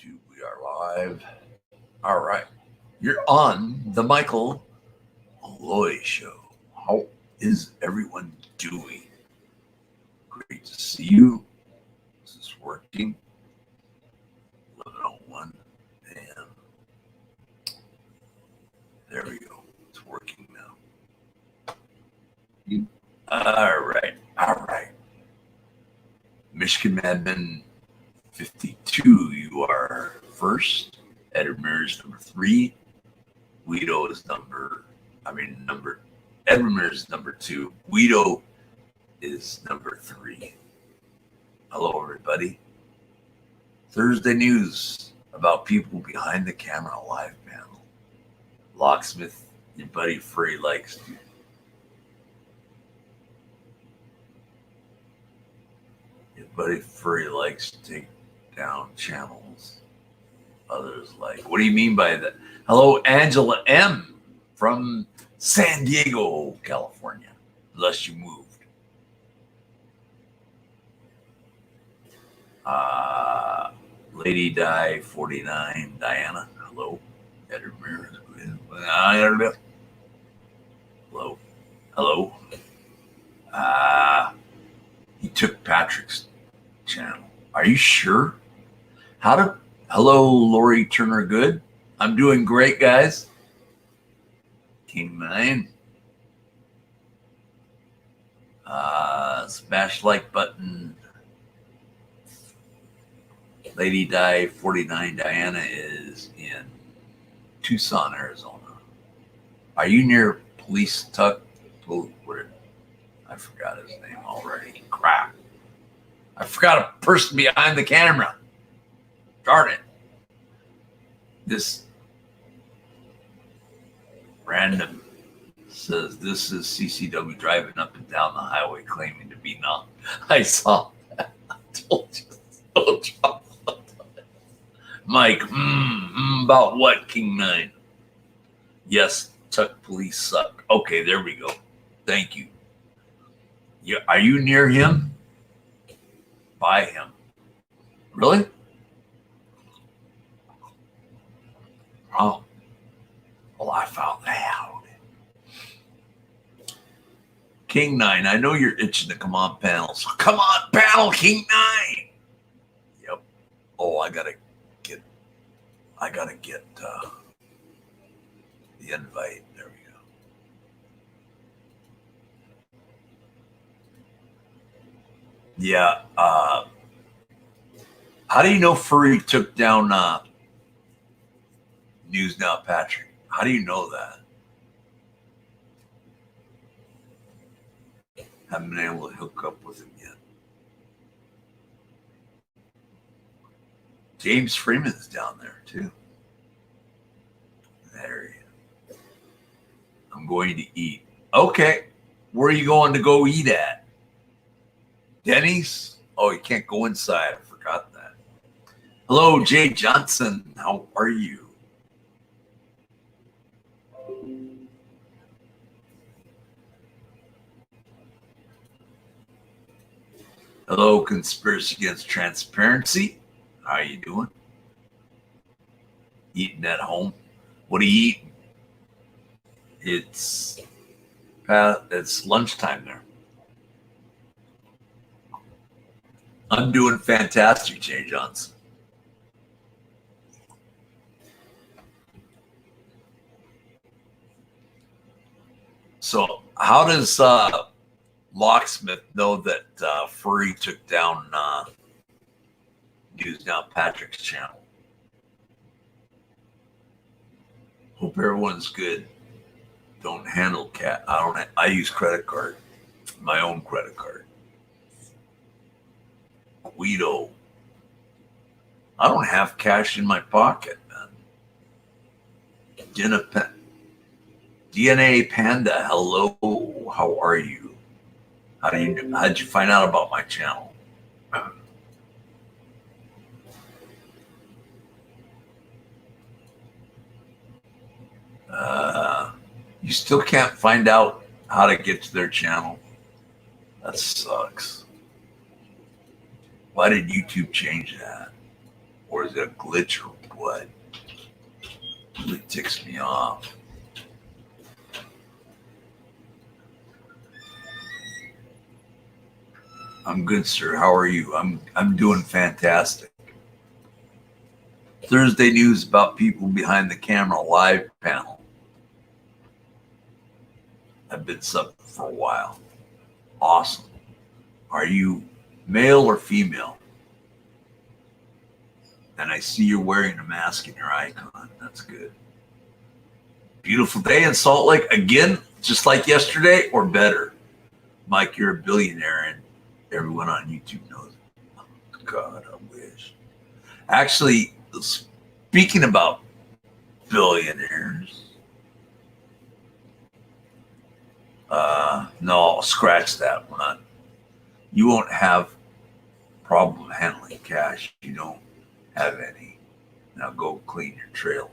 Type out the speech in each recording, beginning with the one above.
YouTube. We are live. All right. You're on the Michael Malloy Show. How is everyone doing? Great to see you. This is working. 11:01 a.m. There we go. It's working now. All right. All right. Michigan Madman 52. You are first. Ed Ramirez number 3. Guido is Ed Ramirez is number 2. Guido is number 3. Hello, everybody. Thursday news about people behind the camera live panel. Locksmith, your buddy Free likes to. Your buddy Free likes to take down channels. Others like, what do you mean by that? Hello, Angela M. from San Diego, California. Unless you moved. Lady Di 49, Diana. Hello. Ed Ramirez. Hello. Hello. He took Patrick's channel. Are you sure? Hello, Lori Turner Good. I'm doing great, guys. King 9. Smash like button. Lady Di 49 Diana is in Tucson, Arizona. Are you near Police Tuck? I forgot his name already. Crap. I forgot a person behind the camera. Darn it. This random says this is CCW driving up and down the highway claiming to be not. I saw that. I told you. Mike, about what, King 9? Yes, Tuck police suck. Okay, there we go. Thank you. Are you near him? By him. Really? Oh. Well, I found that out. King 9, I know you're itching to come on panel. So come on panel, King 9. Yep. Oh, I gotta get the invite. There we go. Yeah. How do you know Furry took down News Now, Patrick? How do you know that? Haven't been able to hook up with him yet. James Freeman's down there too. There he is. I'm going to eat. Okay. Where are you going to go eat at? Denny's? Oh, you can't go inside. I forgot that. Hello, Jay Johnson. How are you? Hello, Conspiracy Against Transparency. How you doing? Eating at home? What are you eating? It's lunchtime there. I'm doing fantastic, Jay Johnson. So how does Locksmith know that Furry took down News Now Patrick's channel? Hope everyone's good. Don't handle cat. I use credit card. My own credit card. Guido. I don't have cash in my pocket, man. DNA Panda, hello. How are you? How'd you find out about my channel? You still can't find out how to get to their channel. That sucks. Why did YouTube change that? Or is it a glitch or what? It really ticks me off. I'm good, sir. How are you? I'm doing fantastic. Thursday news about people behind the camera live panel. I've been subbing for a while. Awesome. Are you male or female? And I see you're wearing a mask in your icon. That's good. Beautiful day in Salt Lake. Again, just like yesterday or better. Mike, you're a billionaire and everyone on YouTube knows it. God, I wish. Actually, speaking about billionaires, no, scratch that. We're not. You won't have problem handling cash. You don't have any. Now go clean your trailer.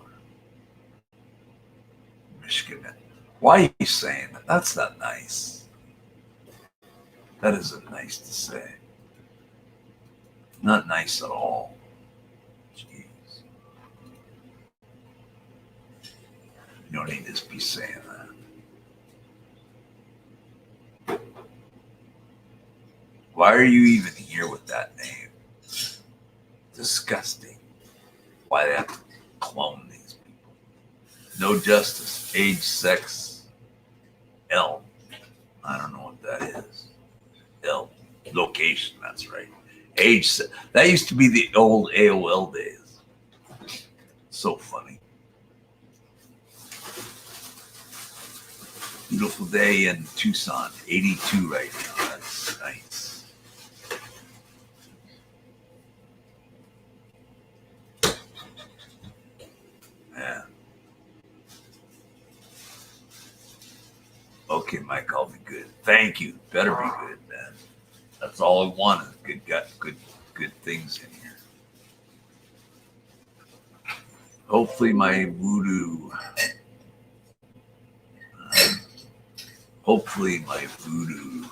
Michigan. Why are you saying that? That's not nice. That isn't nice to say. Not nice at all. Jeez. You don't need to be saying that. Why are you even here with that name? Disgusting. Why they have to clone these people? No justice. Age, sex, L. I don't know what that is. L. Location, that's right. Age, that used to be the old AOL days. So funny. Beautiful day in Tucson. 82 right now. That's nice. Yeah. Okay, Mike, I'll be good. Thank you. Better be good, man. That's all I wanted. Good things in here. Hopefully my voodoo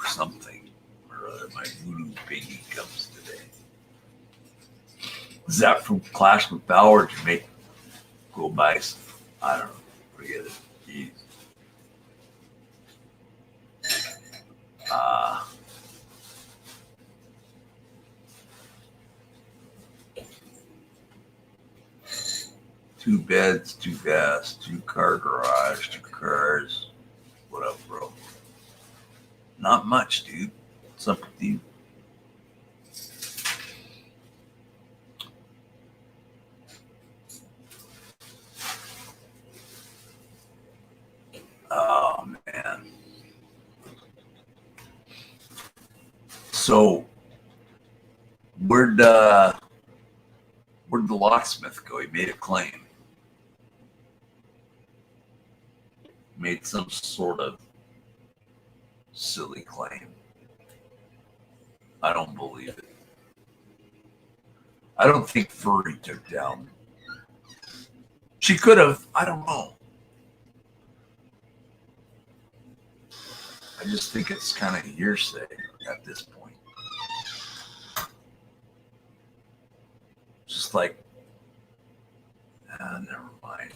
something or other, my voodoo piggy comes today. Is that from Clash with Power or Jamaica? Go buy some. I don't know. Forget it. Jeez. Two beds, two baths, 2-car garage, 2 cars. What up, bro? Not much, dude. What's up with you? Oh, man. So, where'd the locksmith go? He made a claim. Made some sort of silly claim. I don't believe it. I don't think Furry took down. She could have. I don't know. I just think it's kind of hearsay at this point. Just like, never mind.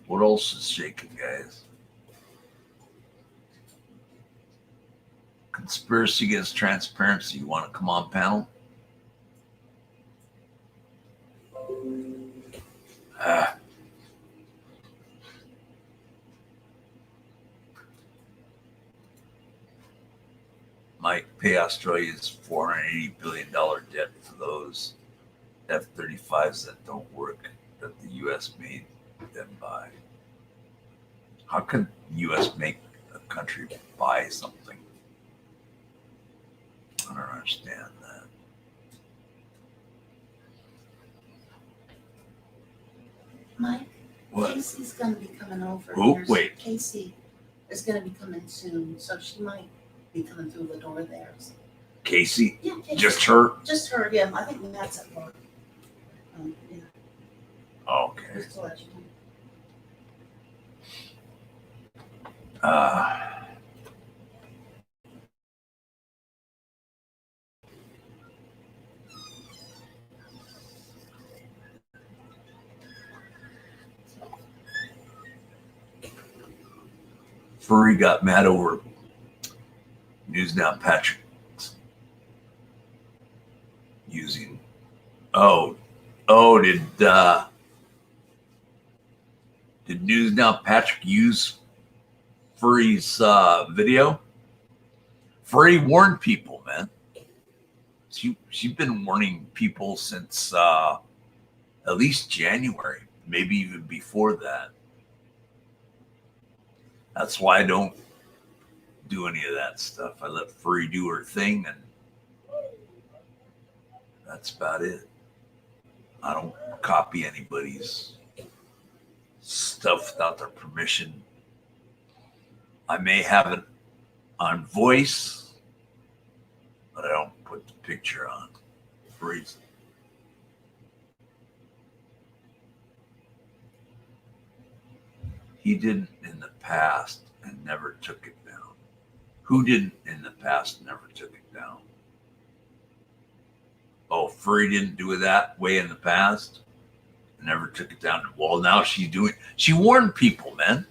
What else is shaking, guys? Conspiracy against transparency. You want to come on, panel? Might pay Australia's $480 billion debt for those F-35s that don't work that the U.S. made them buy. How can the U.S. make a country buy something? I don't understand that. Mike, What? Casey's going to be coming over. Oh, wait. Casey is going to be coming soon, so she might be coming through the door there. So. Casey? Yeah, Casey. Just her? Just her, yeah. I think Matt's at work. Yeah. Okay. Just to let you know. Furry got mad over News Now Patrick using. Did News Now Patrick use Furry's video? Furry warned people, man. She's been warning people since at least January, maybe even before that. That's why I don't do any of that stuff. I let Furry do her thing, and that's about it. I don't copy anybody's stuff without their permission. I may have it on voice, but I don't put the picture on for reason. He didn't in the past and never took it down. Who didn't in the past and never took it down? Oh, Furry didn't do it that way in the past and never took it down. Well, now she's doing. She warned people, man.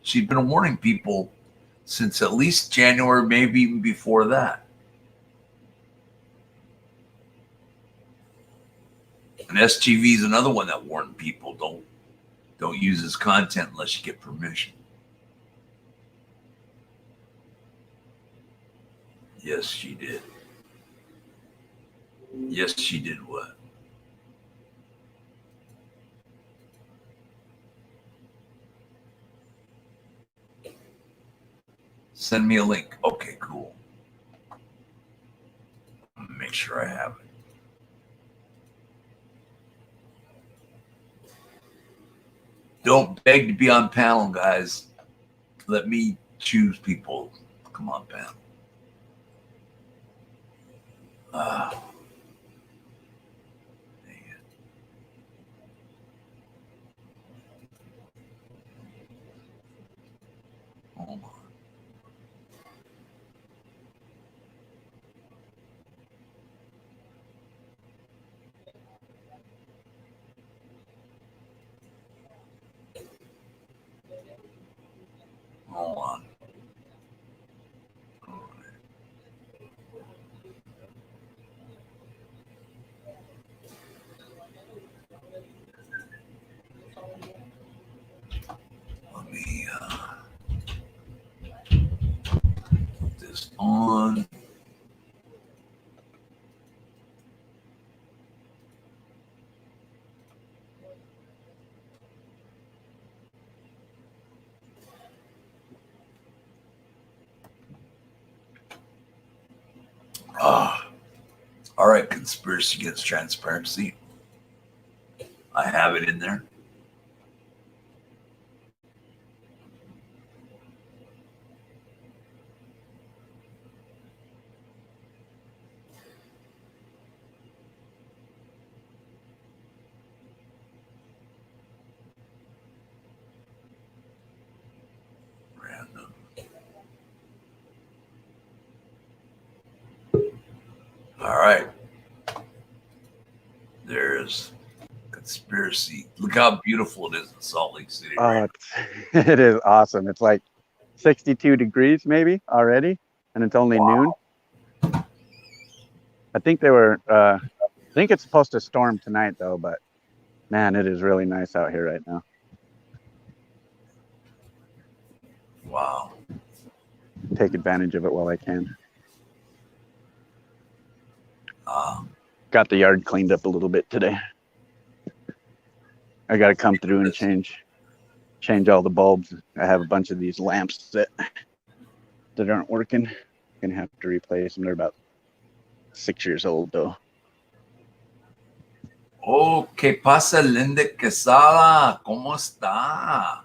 She's been warning people since at least January, maybe even before that. And STV is another one that warned people don't use his content unless you get permission. Yes, she did. Yes, she did what? Send me a link. Okay, cool. Make sure I have it. Don't beg to be on panel, guys. Let me choose people. Come on, panel. Dang it. Hold on. Hold on. All right. Let me put this on. All right, Conspiracy Against Transparency. I have it in there. Random. All right. There's Conspiracy. Look how beautiful it is in Salt Lake City. Right? It is awesome. It's like 62 degrees maybe already, and it's only noon. I think I think it's supposed to storm tonight though, but man, it is really nice out here right now. Wow. Take advantage of it while I can. Got the yard cleaned up a little bit today. I got to come through and change all the bulbs. I have a bunch of these lamps that aren't working. Gonna have to replace them. They're about 6 years old though. Oh, ¿qué pasa, Linda Quesada? ¿Cómo está?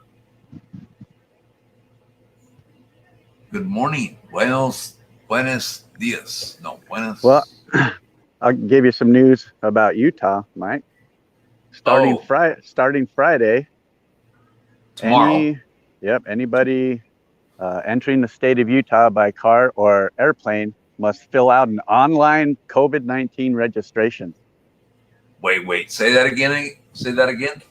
Good morning. Buenos días. No, buenos. Well, I'll give you some news about Utah, Mike. Starting Friday. Tomorrow. Anybody entering the state of Utah by car or airplane must fill out an online COVID-19 registration. Wait. Say that again.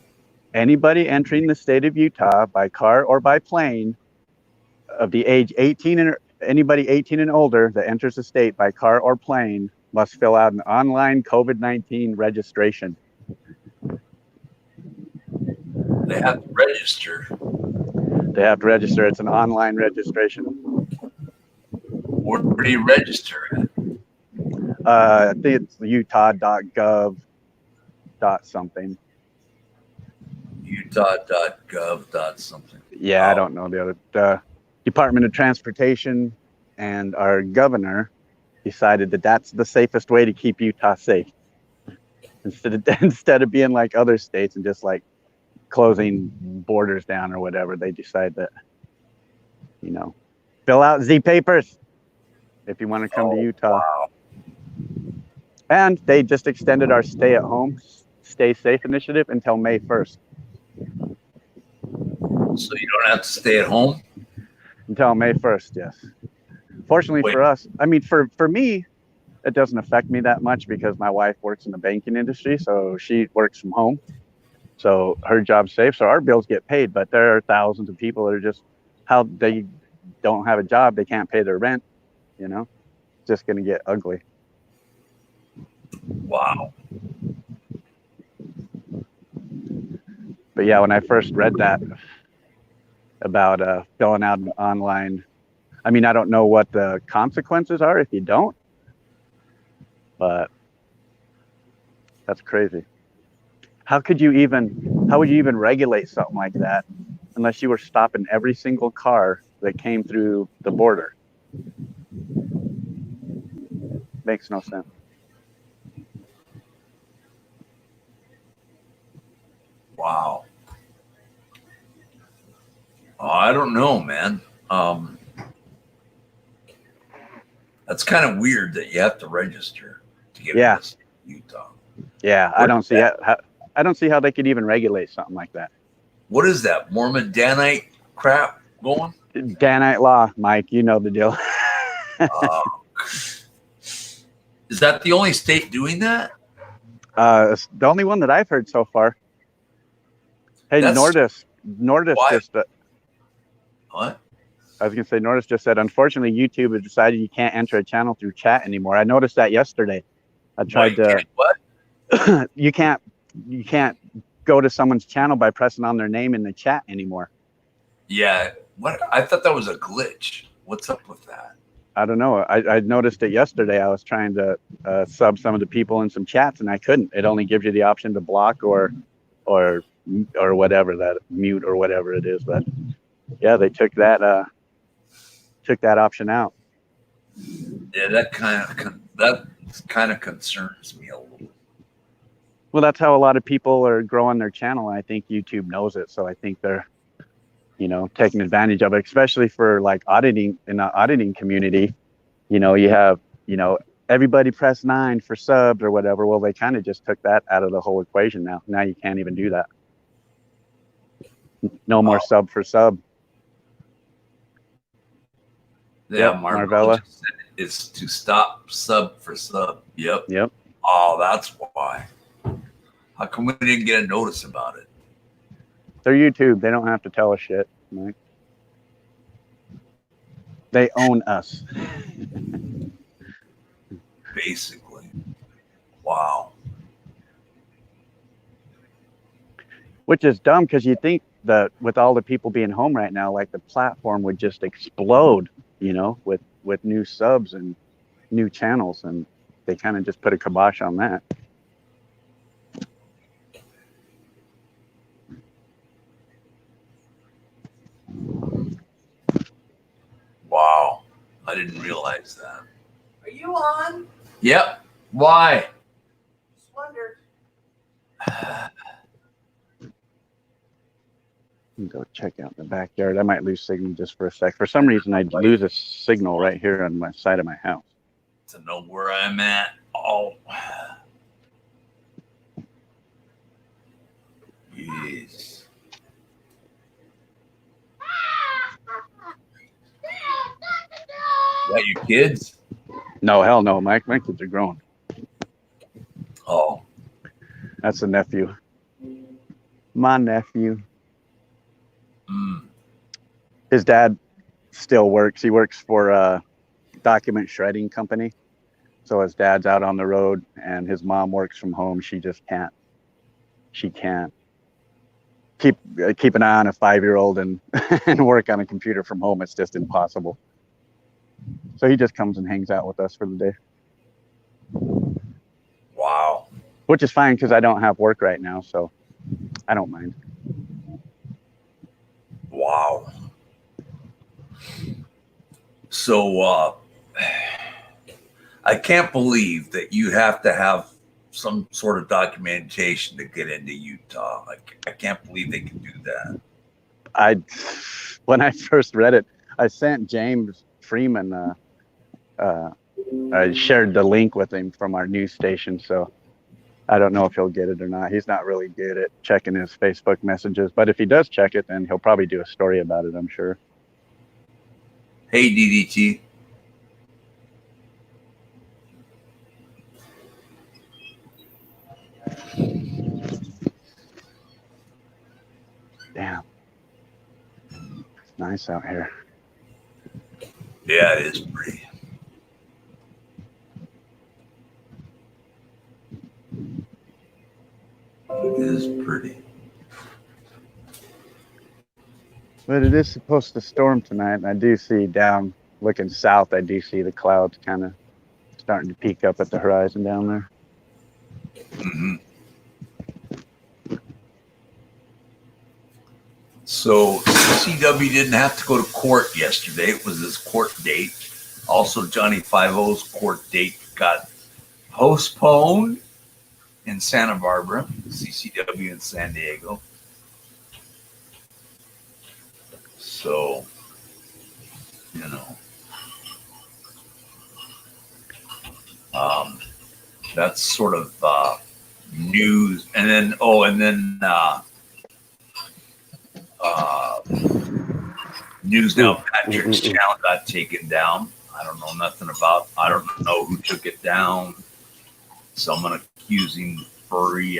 Anybody entering the state of Utah by car or by plane of the age 18 and anybody 18 and older that enters the state by car or plane must fill out an online COVID-19 registration. They have to register. They have to register. It's an online registration. Where do you register at? I think it's utah.gov dot something. Utah.gov dot something. Yeah, I don't know the other. The Department of Transportation and our governor decided that that's the safest way to keep Utah safe. Instead of being like other states and just like closing borders down or whatever, they decide that, you know, fill out Z papers if you want to come to Utah. Wow. And they just extended our stay at home, stay safe initiative until May 1st. So you don't have to stay at home? Until May 1st, yes. Fortunately Wait. for us, I mean, for me, it doesn't affect me that much because my wife works in the banking industry, so she works from home. So her job's safe, so our bills get paid. But there are thousands of people that are just, how they don't have a job, they can't pay their rent, you know? It's just going to get ugly. Wow. But yeah, when I first read that about filling out an online, I mean, I don't know what the consequences are if you don't, but that's crazy. How would you even regulate something like that unless you were stopping every single car that came through the border? Makes no sense. Wow. Oh, I don't know, man. That's kind of weird that you have to register to get Yeah. into Utah. Yeah, I don't see how they could even regulate something like that. What is that Mormon Danite crap going? Danite law, Mike, you know the deal. Is that the only state doing that? It's the only one that I've heard so far. Hey, Nordis Why? just What? I was gonna say Nordis just said, unfortunately, YouTube has decided you can't enter a channel through chat anymore. I noticed that yesterday. I tried to. What? You can't go to someone's channel by pressing on their name in the chat anymore. Yeah. What? I thought that was a glitch. What's up with that? I don't know. I noticed it yesterday. I was trying to sub some of the people in some chats, and I couldn't. It only gives you the option to block or whatever, that mute or whatever it is. But yeah, they took that option out. Yeah, that kind of concerns me a little. Well, that's how a lot of people are growing their channel, and I think YouTube knows it. So I think they're, taking advantage of it, especially for like auditing in the auditing community. You have, everybody press 9 for subs or whatever. Well, they kind of just took that out of the whole equation now. Now you can't even do that. No more sub for sub. Yeah, Yep, Marvella said it's to stop sub for sub. Yep. Oh, that's why. How come we didn't get a notice about it? They're YouTube. They don't have to tell us shit, Mike. They own us. Basically. Wow. Which is dumb because you think that with all the people being home right now, like the platform would just explode, with new subs and new channels, and they kind of just put a kibosh on that. Wow. I didn't realize that. Are you on? Yep. Why? Just wondered. Go check out the backyard. I might lose signal just for a sec. For some reason, I lose a signal right here on my side of my house. To know where I'm at. Oh. Jeez. Is that your kids? No, hell no, Mike. My kids are grown. Oh. That's a nephew. My nephew. Mm. His dad still works. He works for a document shredding company. So his dad's out on the road and his mom works from home. She just can't. She can't keep an eye on a 5-year-old and and work on a computer from home. It's just impossible. So he just comes and hangs out with us for the day, Wow. which is fine because I don't have work right now, so I don't mind. Wow. So I can't believe that you have to have some sort of documentation to get into Utah. Like, I can't believe they can do that. When I first read it, I sent James Freeman. I shared the link with him from our news station, so I don't know if he'll get it or not. He's not really good at checking his Facebook messages, but if he does check it, then he'll probably do a story about it, I'm sure. Hey, DDT. Damn. It's nice out here. Yeah, it is pretty. It is pretty. But it is supposed to storm tonight, and I do see down, looking south, I do see the clouds kind of starting to peak up at the horizon down there. Mm-hmm. So CW didn't have to go to court yesterday. It was his court date. Also, Johnny Five-O's court date got postponed in Santa Barbara, CCW in San Diego. So, you know, that's sort of news. And then, news now, Patrick's channel got taken down. I don't know nothing about, I don't know who took it down. Someone accusing Furry.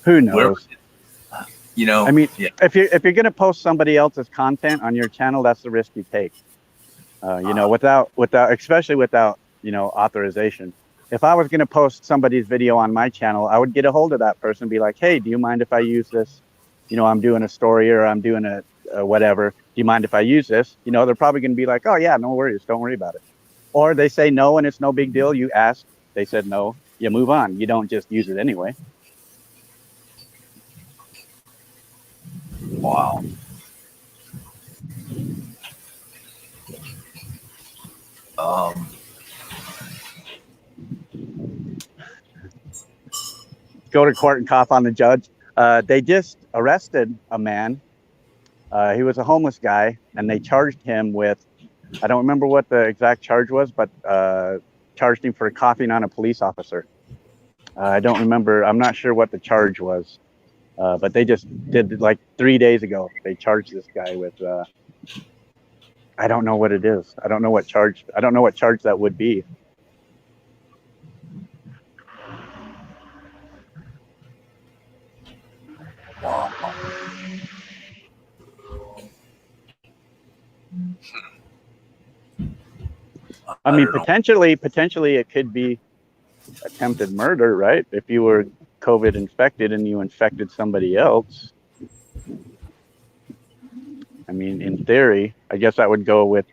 Who knows? You know, I mean, yeah. if you're gonna post somebody else's content on your channel, that's the risk you take. You know, without especially without, you know, authorization. If I was gonna post somebody's video on my channel, I would get a hold of that person and be like, hey, do you mind if I use this? You know, I'm doing a story or I'm doing a whatever. Do you mind if I use this? You know, they're probably gonna be like, oh yeah, no worries, don't worry about it. Or they say no and it's no big deal. You ask, they said no, you move on. You don't just use it anyway. Wow. Go to court and cough on the judge. They just arrested a man. He was a homeless guy, and they charged him with, I don't remember what the exact charge was, but charged him for coughing on a police officer. I don't remember. I'm not sure what the charge was, but they just did, like 3 days ago. They charged this guy with, I don't know what it is. I don't know what charge that would be. Wow. I mean, potentially it could be attempted murder, right? If you were COVID infected and you infected somebody else. I mean, in theory, I guess that would go with,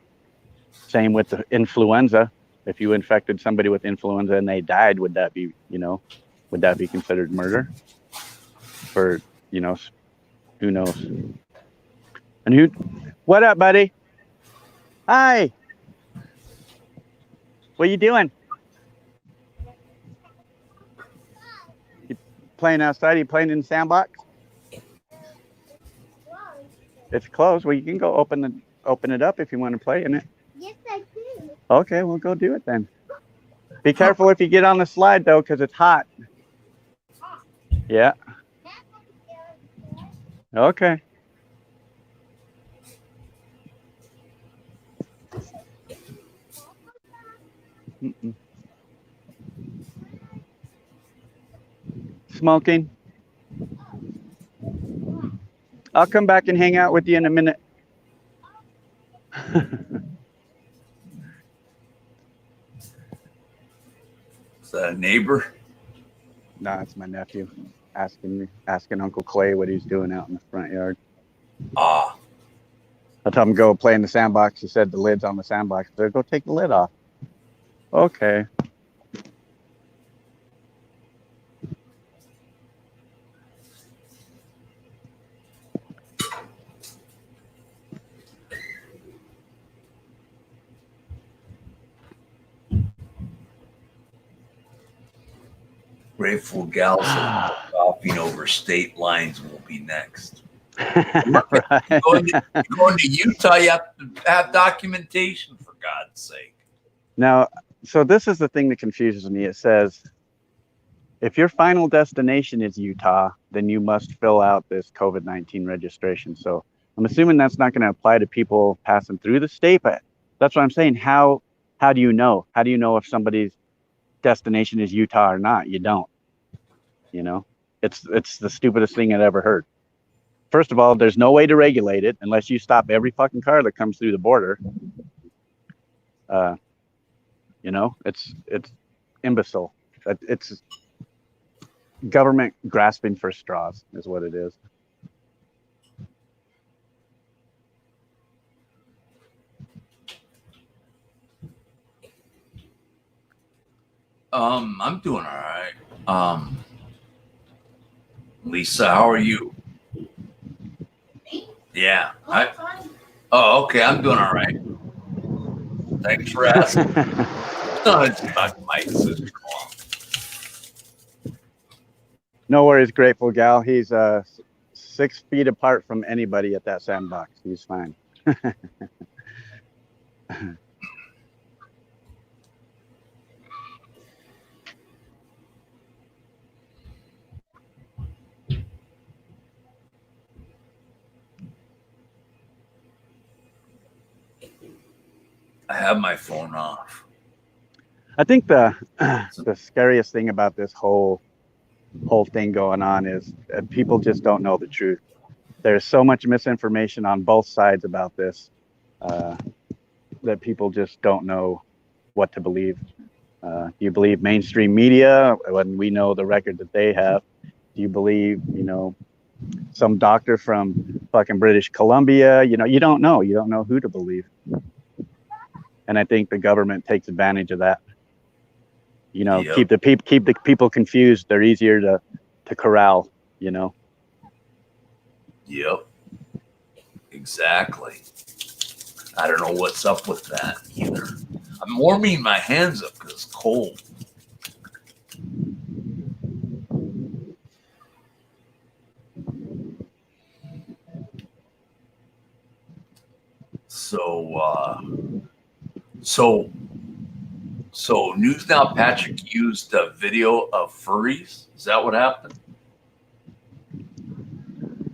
same with the influenza. If you infected somebody with influenza and they died, would that be, you know, would that be considered murder? For, you know, who knows? And what up, buddy? Hi. What are you doing? You playing outside? Are you playing in the sandbox? It's closed. Well, you can go open it up if you want to play in it. Yes, I do. Okay, we'll go do it then. Be careful if you get on the slide though, because it's hot. Yeah. Okay. Mm-mm. Smoking. I'll come back and hang out with you in a minute. Is that a neighbor? Nah, it's my nephew asking Uncle Clay what he's doing out in the front yard. Ah, I told him go play in the sandbox. He said the lid's on the sandbox. I said, go take the lid off. Okay. Grateful Gal said golfing over state lines will be next. Right. Going to Utah, you have to have documentation, for God's sake. Now, so this is the thing that confuses me. It says, if your final destination is Utah, then you must fill out this COVID-19 registration. So I'm assuming that's not going to apply to people passing through the state, but that's what I'm saying. How do you know? How do you know if somebody's destination is Utah or not? You don't. You know, it's the stupidest thing I've ever heard. First of all, there's no way to regulate it unless you stop every fucking car that comes through the border. You know, it's imbecile. It's government grasping for straws is what it is. I'm doing all right. Lisa, how are you? Me? Yeah. Oh, I'm fine. Oh, okay. I'm doing all right. Thanks for asking. No, it's about my sister. No worries, grateful gal. He's 6 feet apart from anybody at that sandbox. He's fine. I have my phone off. I think the scariest thing about this whole thing going on is that people just don't know the truth. There's so much misinformation on both sides about this that people just don't know what to believe. Do you believe mainstream media when we know the record that they have? Do you believe, you know, some doctor from fucking British Columbia? You know, you don't know. You don't know who to believe. And I think the government takes advantage of that. You know, Yep. keep the people confused. They're easier to corral, you know. Yep. Exactly. I don't know what's up with that either. I'm warming my hands up because it's cold. So News Now Patrick used a video of furries. Is that what happened?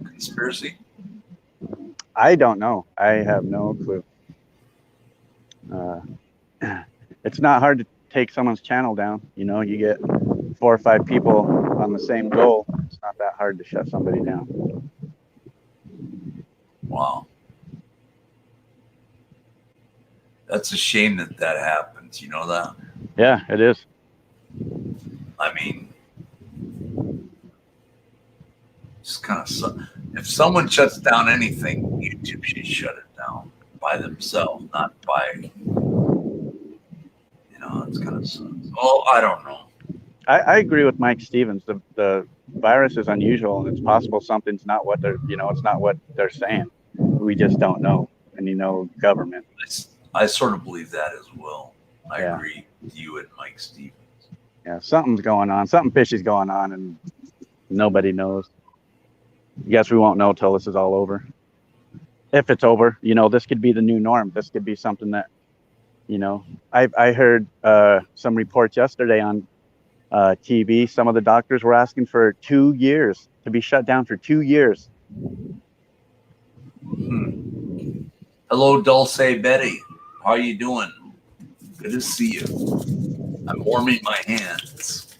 Conspiracy? I don't know. I have no clue. It's not hard to take someone's channel down. You know, you get 4 or 5 people on the same goal. It's not that hard to shut somebody down. Wow. That's a shame that happens. You know that? Yeah, it is. I mean, just kind of, if someone shuts down anything, YouTube should shut it down by themselves, not by, you know, it's kind of sucks. Well, I don't know. I agree with Mike Stevens. The virus is unusual, and it's possible something's not what they're, you know, it's not what they're saying. We just don't know. And you know, government. I sort of believe that as well. I Yeah. agree with you and Mike Stevens. Yeah, something's going on. Something fishy's going on, and nobody knows. Guess we won't know till this is all over. If it's over, you know, this could be the new norm. This could be something that, you know, I heard some reports yesterday on TV. Some of the doctors were asking for 2 years to be shut down for 2 years. Hello, Dulce Betty. How are you doing? Good to see you. I'm warming my hands.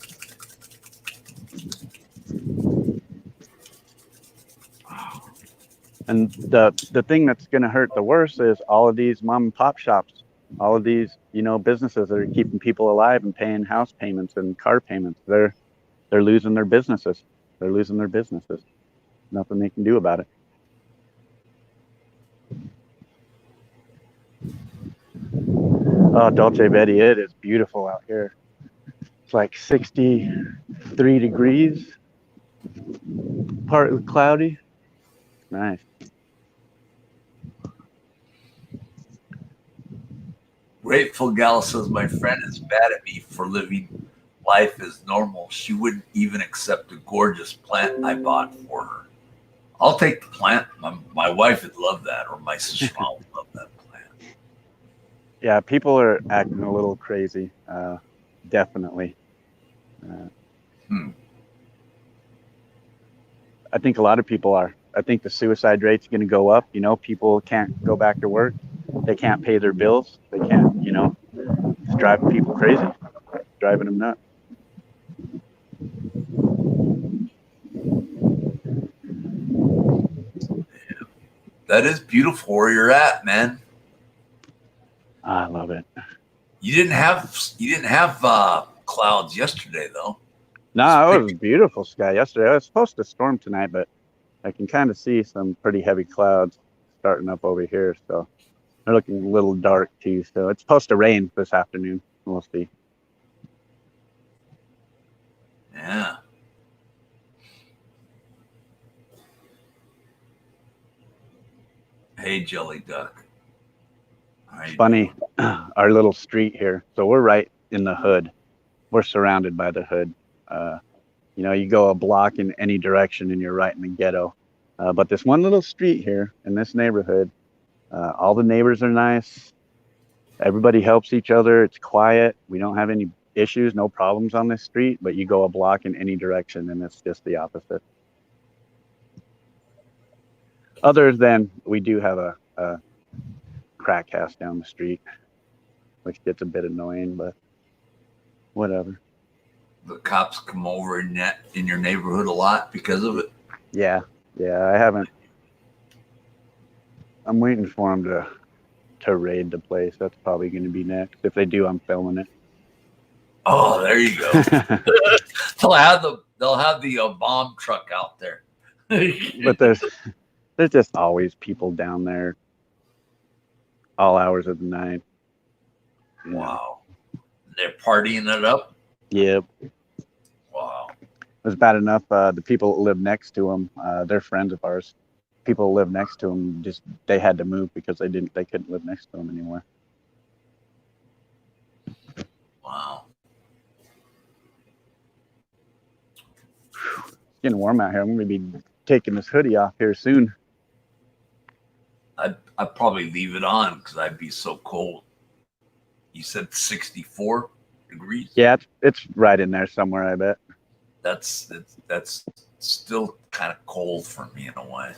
And the thing that's going to hurt the worst is all of these mom and pop shops, all of these, businesses that are keeping people alive and paying house payments and car payments. They're losing their businesses. They're losing their businesses. Nothing they can do about it. Oh, Dolce Vita, it is beautiful out here. It's like 63 degrees, partly cloudy. Nice. Grateful Gal says, my friend is mad at me for living life as normal. She wouldn't even accept a gorgeous plant I bought for her. I'll take the plant. My wife would love that, or my sister-in-law would love that plant. Yeah, people are acting a little crazy. Definitely. I think a lot of people are. I think the suicide rate's going to go up. People can't go back to work. They can't pay their bills. They can't, it's driving people crazy, driving them nuts. That is beautiful where you're at, man. I love it. You didn't have clouds yesterday, though. No, it was a beautiful sky yesterday. I was supposed to storm tonight, but I can kind of see some pretty heavy clouds starting up over here. So they're looking a little dark too. So it's supposed to rain this afternoon. We'll see. Yeah. Hey, Jelly Duck. Funny, our little street here. So we're right in the hood. We're surrounded by the hood. You go a block in any direction and you're right in the ghetto. But this one little street here in this neighborhood, all the neighbors are nice. Everybody helps each other. It's quiet. We don't have any issues, no problems on this street, but you go a block in any direction and it's just the opposite. Other than we do have a crack house down the street, which gets a bit annoying, but whatever. The cops come over in your neighborhood a lot because of it. Yeah, I haven't. I'm waiting for them to raid the place. That's probably going to be next. If they do, I'm filming it. Oh, there you go. They'll have the bomb truck out there. But there's just always people down there, all hours of the night. Wow, they're partying it up. Yep. Wow. It was bad enough. The people that live next to them, they're friends of ours. People who live next to them, they had to move because they couldn't live next to them anymore. Wow. It's getting warm out here. I'm going to be taking this hoodie off here soon. I'd probably leave it on because I'd be so cold. You said 64 degrees? Yeah, it's right in there somewhere, I bet. That's still kind of cold for me in a way.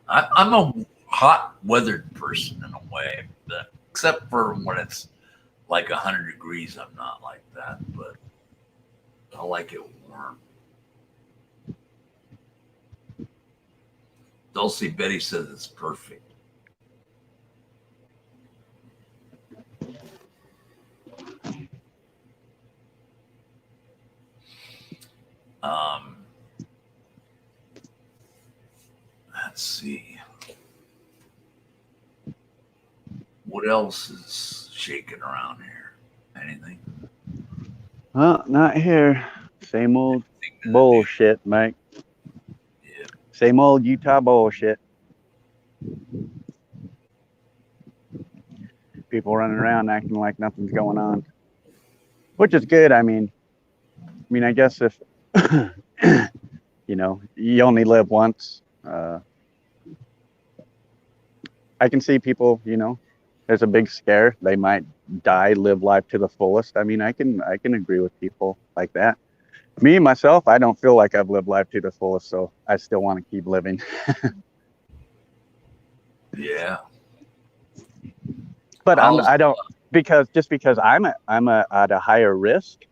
I'm a hot weathered person in a way, but except for when it's like 100 degrees, I'm not like that, but I like it warm. Dulcie Betty says it's perfect. Let's see. What else is shaking around here? Anything? Well, not here. Same old bullshit, Mike. Yeah. Same old Utah bullshit. People running around acting like nothing's going on, which is good. I mean, I guess if you only live once. I can see people, there's a big scare. They might die, live life to the fullest. I mean, I can agree with people like that. Me, myself, I don't feel like I've lived life to the fullest, so I still want to keep living. Yeah. But I don't, because I'm at a higher risk.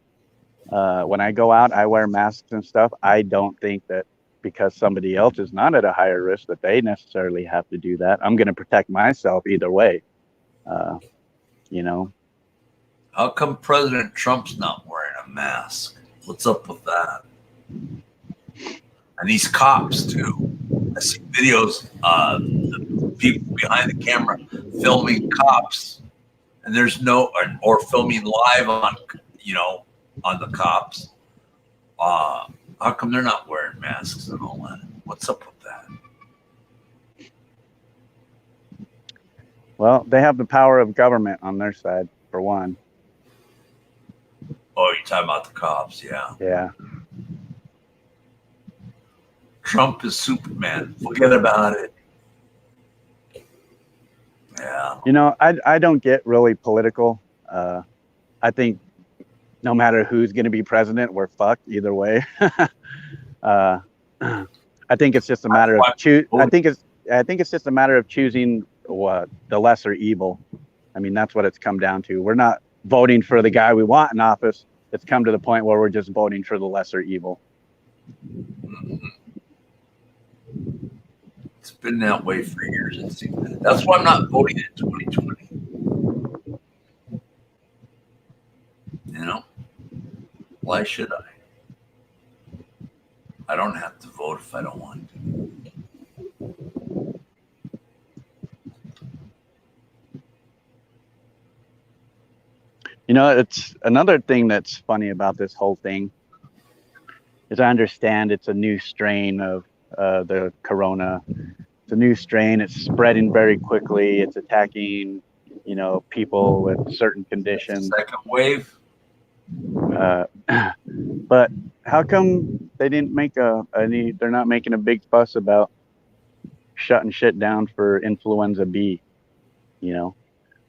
When I go out, I wear masks and stuff. I don't think that because somebody else is not at a higher risk that they necessarily have to do that. I'm going to protect myself either way. You know, How come President Trump's not wearing a mask? What's up with that? And these cops too. I see videos of the people behind the camera filming cops, and there's no or filming live on on the cops. How come they're not wearing masks and all that? What's up with that? well, they have the power of government on their side, for one. Oh, you're talking about the cops, yeah. Yeah. Trump is Superman. Forget about it. Yeah. You know, I don't get really political. I think no matter who's going to be president, we're fucked either way. I think it's just a matter of I think it's just a matter of choosing the lesser evil. I mean, that's what it's come down to. We're not voting for the guy we want in office. It's come to the point where we're just voting for the lesser evil. Mm-hmm. It's been that way for years. It seems. That's why I'm not voting in 2020. You know, why should I? I don't have to vote if I don't want to. You know, it's another thing that's funny about this whole thing is I understand it's a new strain of the corona. It's a new strain. It's spreading very quickly. It's attacking, you know, people with certain conditions. Second wave. But how come they didn't make they're not making a big fuss about shutting shit down for influenza B, you know,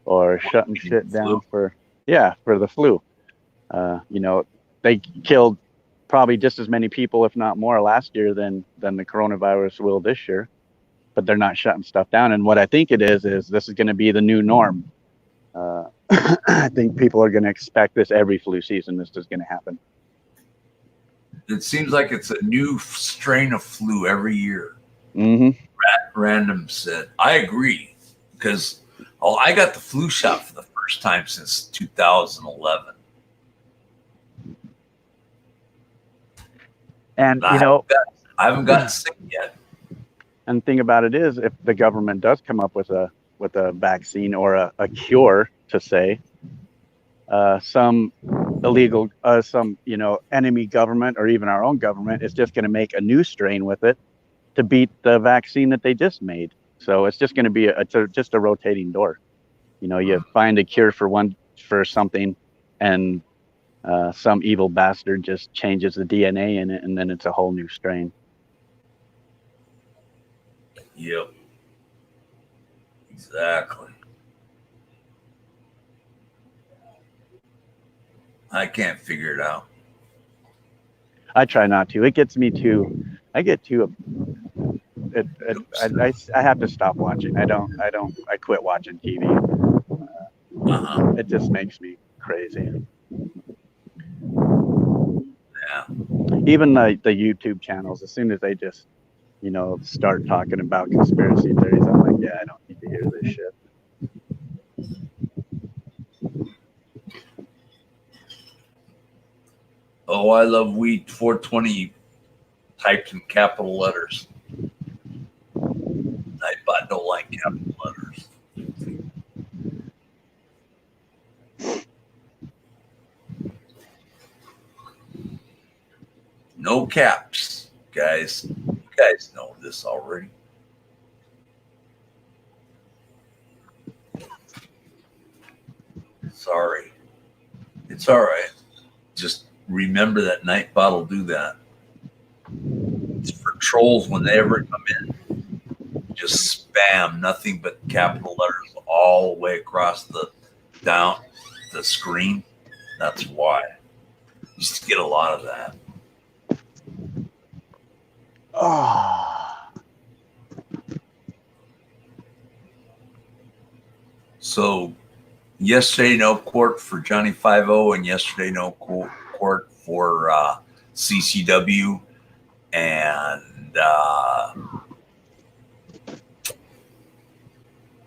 or shutting shit down for the flu. You know, they killed probably just as many people, if not more, last year than the coronavirus will this year, but they're not shutting stuff down. And what I think it is this is going to be the new norm. I think people are going to expect this every flu season. This is going to happen. It seems like it's a new strain of flu every year. Mm-hmm. Random said, I agree, because I got the flu shot for the first time since 2011. And you know, I haven't gotten sick yet. And the thing about it is, if the government does come up with a vaccine or a cure, to say, some illegal, some, you know, enemy government or even our own government is just going to make a new strain with it to beat the vaccine that they just made. So it's just going to be just a rotating door. You know, you find a cure for something, and some evil bastard just changes the DNA in it, and then it's a whole new strain. Yep. Exactly. I can't figure it out. I try not to. It gets me too. I get too. I have to stop watching. I quit watching TV. It just makes me crazy. Yeah. Even the YouTube channels, as soon as they just, you know, start talking about conspiracy theories, I'm like, yeah, I don't need to hear this shit. Oh, I love Wheat 420 typed in capital letters. I don't like capital letters. No caps, guys. You guys know this already. Sorry. It's all right. Just remember that Nightbot will do that. It's for trolls when they ever come in. Just spam nothing but capital letters all the way across the screen. That's why. Used to get a lot of that. Oh. So yesterday no court for Johnny 5-0, and yesterday no court for CCW, and And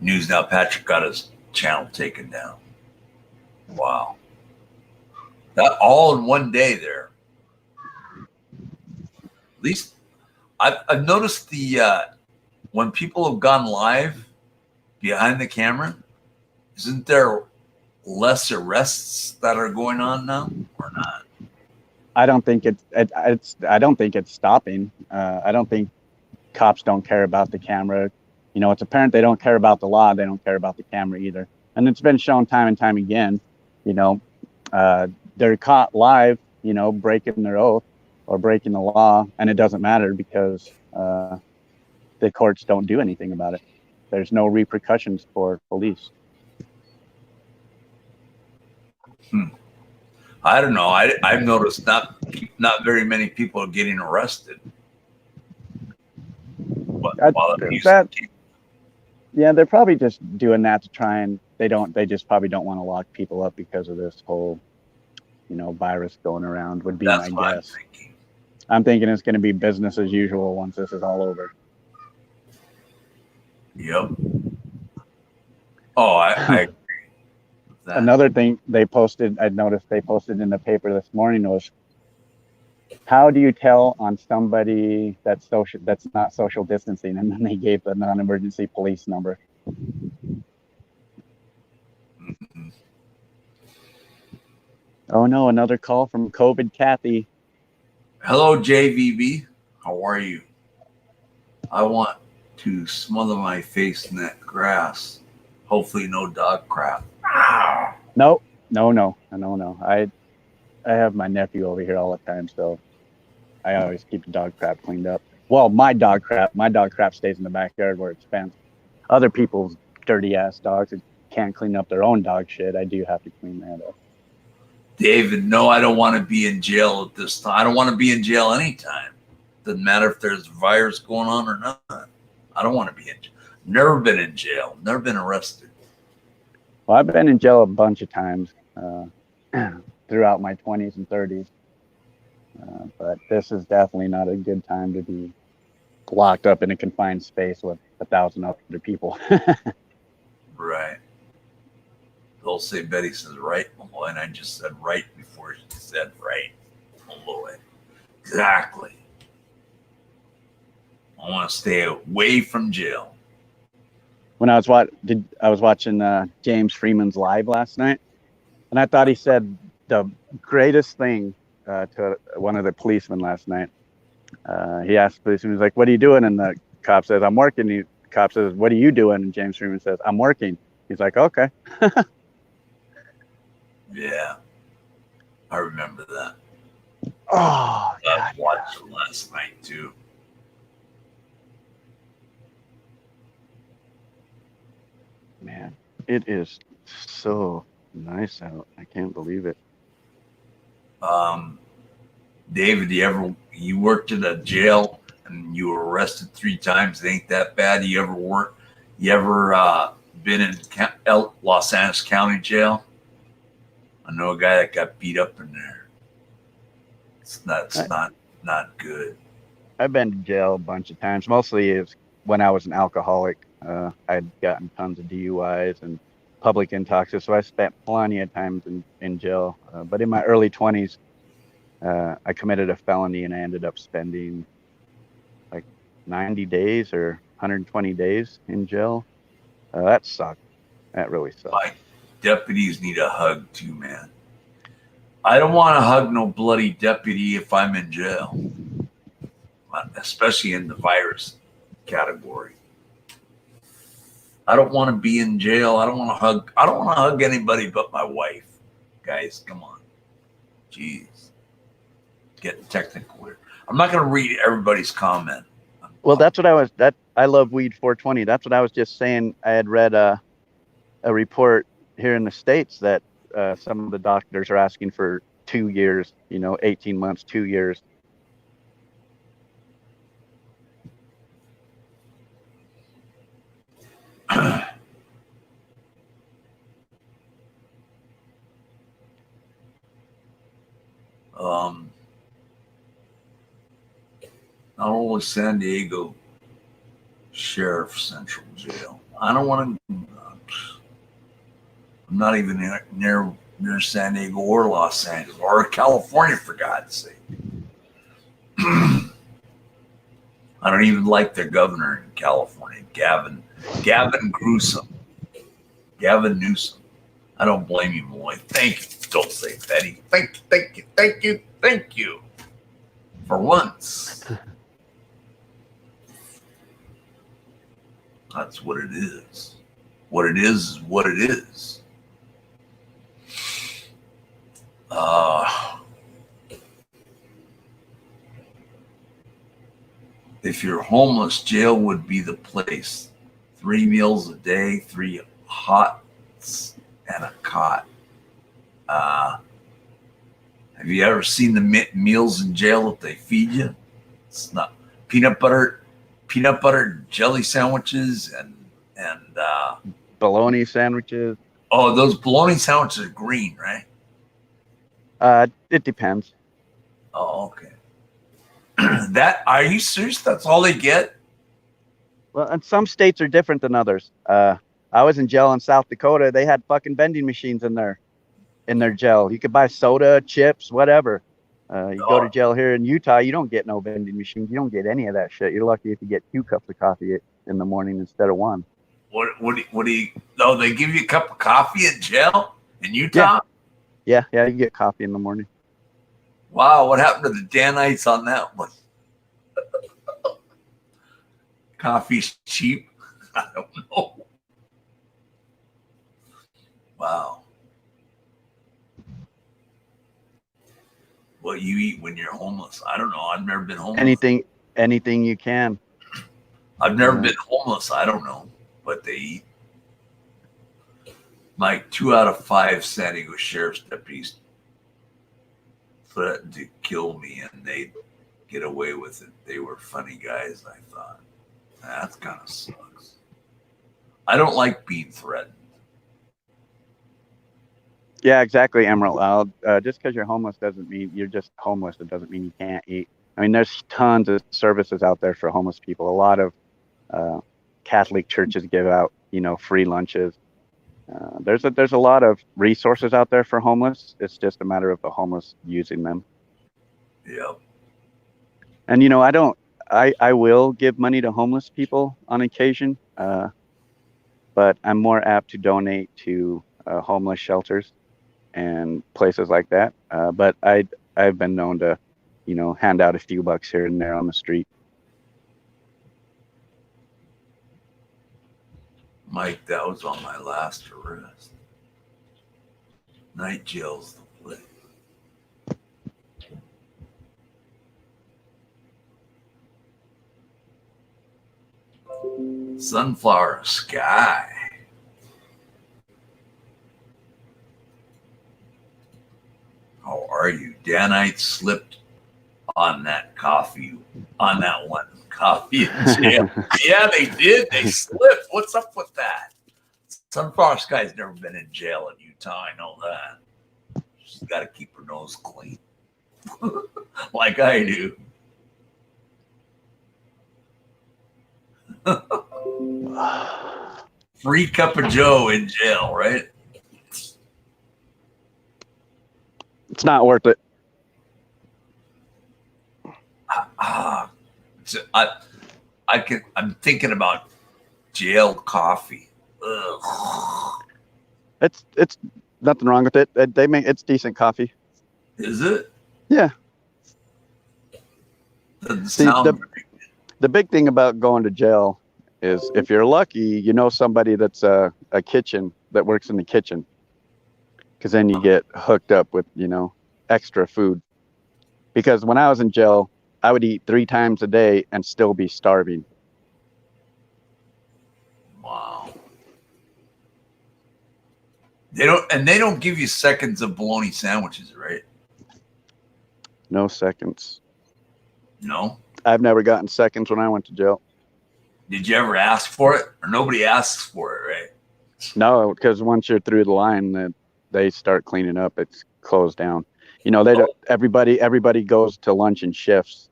News Now Patrick got his channel taken down. Wow. That all in one day there. At least I've noticed when people have gone live behind the camera, isn't there less arrests that are going on now or not? I don't think I don't think it's stopping. I don't think cops don't care about the camera. You know, it's apparent they don't care about the law. They don't care about the camera either. And it's been shown time and time again, you know, they're caught live, you know, breaking their oath or breaking the law. And it doesn't matter because the courts don't do anything about it. There's no repercussions for police. I don't know. I've noticed not very many people are getting arrested. Yeah, they're probably just doing that to try and they just probably don't want to lock people up because of this whole, you know, virus going around would be my guess. I'm thinking it's going to be business as usual once this is all over. Yep. Oh, I agree. Another thing they posted, I noticed they posted in the paper this morning was, how do you tell on somebody that's not social distancing? And then they gave the non-emergency police number. Mm-hmm. Oh no, another call from COVID Kathy. Hello, JVB. How are you? I want to smother my face in that grass. Hopefully no dog crap. No. I have my nephew over here all the time, so I always keep the dog crap cleaned up. Well, my dog crap stays in the backyard where it's fenced. Other people's dirty ass dogs that can't clean up their own dog shit, I do have to clean that up. David, no, I don't want to be in jail at this time. I don't want to be in jail anytime. Doesn't matter if there's a virus going on or not. I don't want to be in jail. Never been in jail. Never been arrested. Well, I've been in jail a bunch of times throughout my 20s and 30s. But this is definitely not a good time to be locked up in a confined space with 1,000 other people. Right. They'll say Betty says right, Malloy, and I just said right before she said right, Malloy. Exactly. I want to stay away from jail. When I was watching James Freeman's live last night, and I thought he said the greatest thing to one of the policemen last night. He asked the policeman, he's like, "What are you doing?" And the cop says, "I'm working." The cop says, "What are you doing?" And James Freeman says, "I'm working." He's like, "Okay." Yeah, I remember that. Oh, I watched it last night too. Man, it is so nice out. I can't believe it. David, you worked at a jail and you were arrested 3 times? It ain't that bad. You ever been in Los Angeles County Jail? I know a guy that got beat up in there. It's not good. I've been to jail a bunch of times. Mostly it's when I was an alcoholic. I'd gotten tons of DUIs and public intoxicants, so I spent plenty of times in jail. But in my early 20s, I committed a felony and I ended up spending like 90 days or 120 days in jail. That sucked. That really sucked. My deputies need a hug too, man. I don't want to hug no bloody deputy if I'm in jail, especially in the virus category. I don't want to be in jail. I don't want to hug anybody but my wife. Guys, come on. Jeez. Getting technical here. I'm not going to read everybody's comment. Well, I love Weed 420. That's what I was just saying. I had read a report here in the States that some of the doctors are asking for 2 years, 18 months, 2 years. Not only San Diego Sheriff Central Jail. I don't want to. I'm not even near San Diego or Los Angeles or California, for God's sake. I don't even like their governor in California, Gavin Newsom. Gavin Newsom. I don't blame you, boy. Thank you. Don't say Betty. Thank you. For once. That's what it is. What it is what it is. If you're homeless, jail would be the place. 3 meals a day, 3 hots, and a cot. Have you ever seen the meals in jail that they feed you? It's not peanut butter jelly sandwiches and Bologna sandwiches. oh, those bologna sandwiches are green, right? It depends. Oh, okay. Are you serious? That's all they get? Well, and some states are different than others. I was in jail in South Dakota. They had fucking vending machines in their jail. You could buy soda, chips, whatever. You go to jail here in Utah, you don't get no vending machines. You don't get any of that shit. You're lucky if you get 2 cups of coffee in the morning instead of 1. What do you? No, they give you a cup of coffee in jail in Utah? Yeah, you get coffee in the morning. Wow, what happened to the Danites on that one? Coffee's cheap? I don't know. Wow. What you eat when you're homeless? I don't know. I've never been homeless. Anything you can. I've never been homeless. I don't know what they eat. Like 2 out of 5 San Diego Sheriff's deputies threatened to kill me and they'd get away with it. They were funny guys, I thought. That kind of sucks. I don't like being threatened. Yeah, exactly, Emerald. Just because you're homeless doesn't mean you're just homeless. It doesn't mean you can't eat. I mean, there's tons of services out there for homeless people. A lot of Catholic churches give out, free lunches. There's a lot of resources out there for homeless. It's just a matter of the homeless using them. Yep. And I will give money to homeless people on occasion, but I'm more apt to donate to homeless shelters and places like that. But I've been known to, hand out a few bucks here and there on the street. Mike, that was on my last arrest. Night jail's the place. Sunflower sky. How are you? Danite slipped on that one coffee in jail. Yeah, they did. They slipped. What's up with that? Sunflower Sky's never been in jail in Utah. I know that. She's got to keep her nose clean. Like I do. Free cup of Joe in jail, right? It's not worth it. I'm thinking about jail coffee. Ugh. It's nothing wrong with it. It's decent coffee. Is it? Yeah. Doesn't sound the big thing about going to jail is if you're lucky, somebody that's a kitchen that works in the kitchen, because then you get hooked up with extra food. Because when I was in jail, I would eat 3 times a day and still be starving. Wow. They don't give you seconds of bologna sandwiches, right? No seconds. No? I've never gotten seconds when I went to jail. Did you ever ask for it? Or nobody asks for it, right? No, because once you're through the line, they start cleaning up. It's closed down. They don't. Everybody goes to lunch in shifts.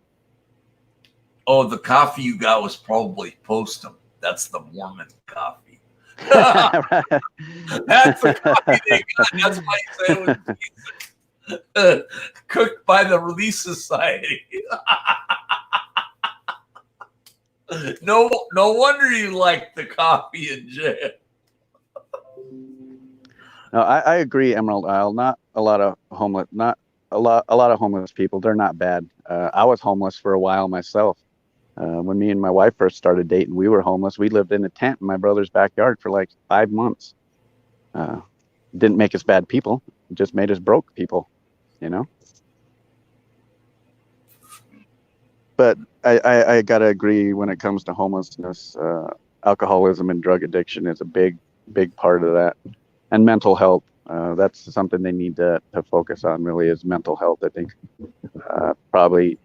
Oh, the coffee you got was probably Postum. That's the Mormon coffee. That's the coffee they got. That's why you say it was cooked by the Relief Society. No wonder you like the coffee in jail. No, I agree, Emerald Isle. Not a lot of homeless, not a lot of homeless people. They're not bad. I was homeless for a while myself. When me and my wife first started dating, we were homeless. We lived in a tent in my brother's backyard for like 5 months. Didn't make us bad people. It just made us broke people, you know? But I gotta agree when it comes to homelessness, alcoholism and drug addiction is a big part of that. And mental health. That's something they need to focus on really is mental health. I think probably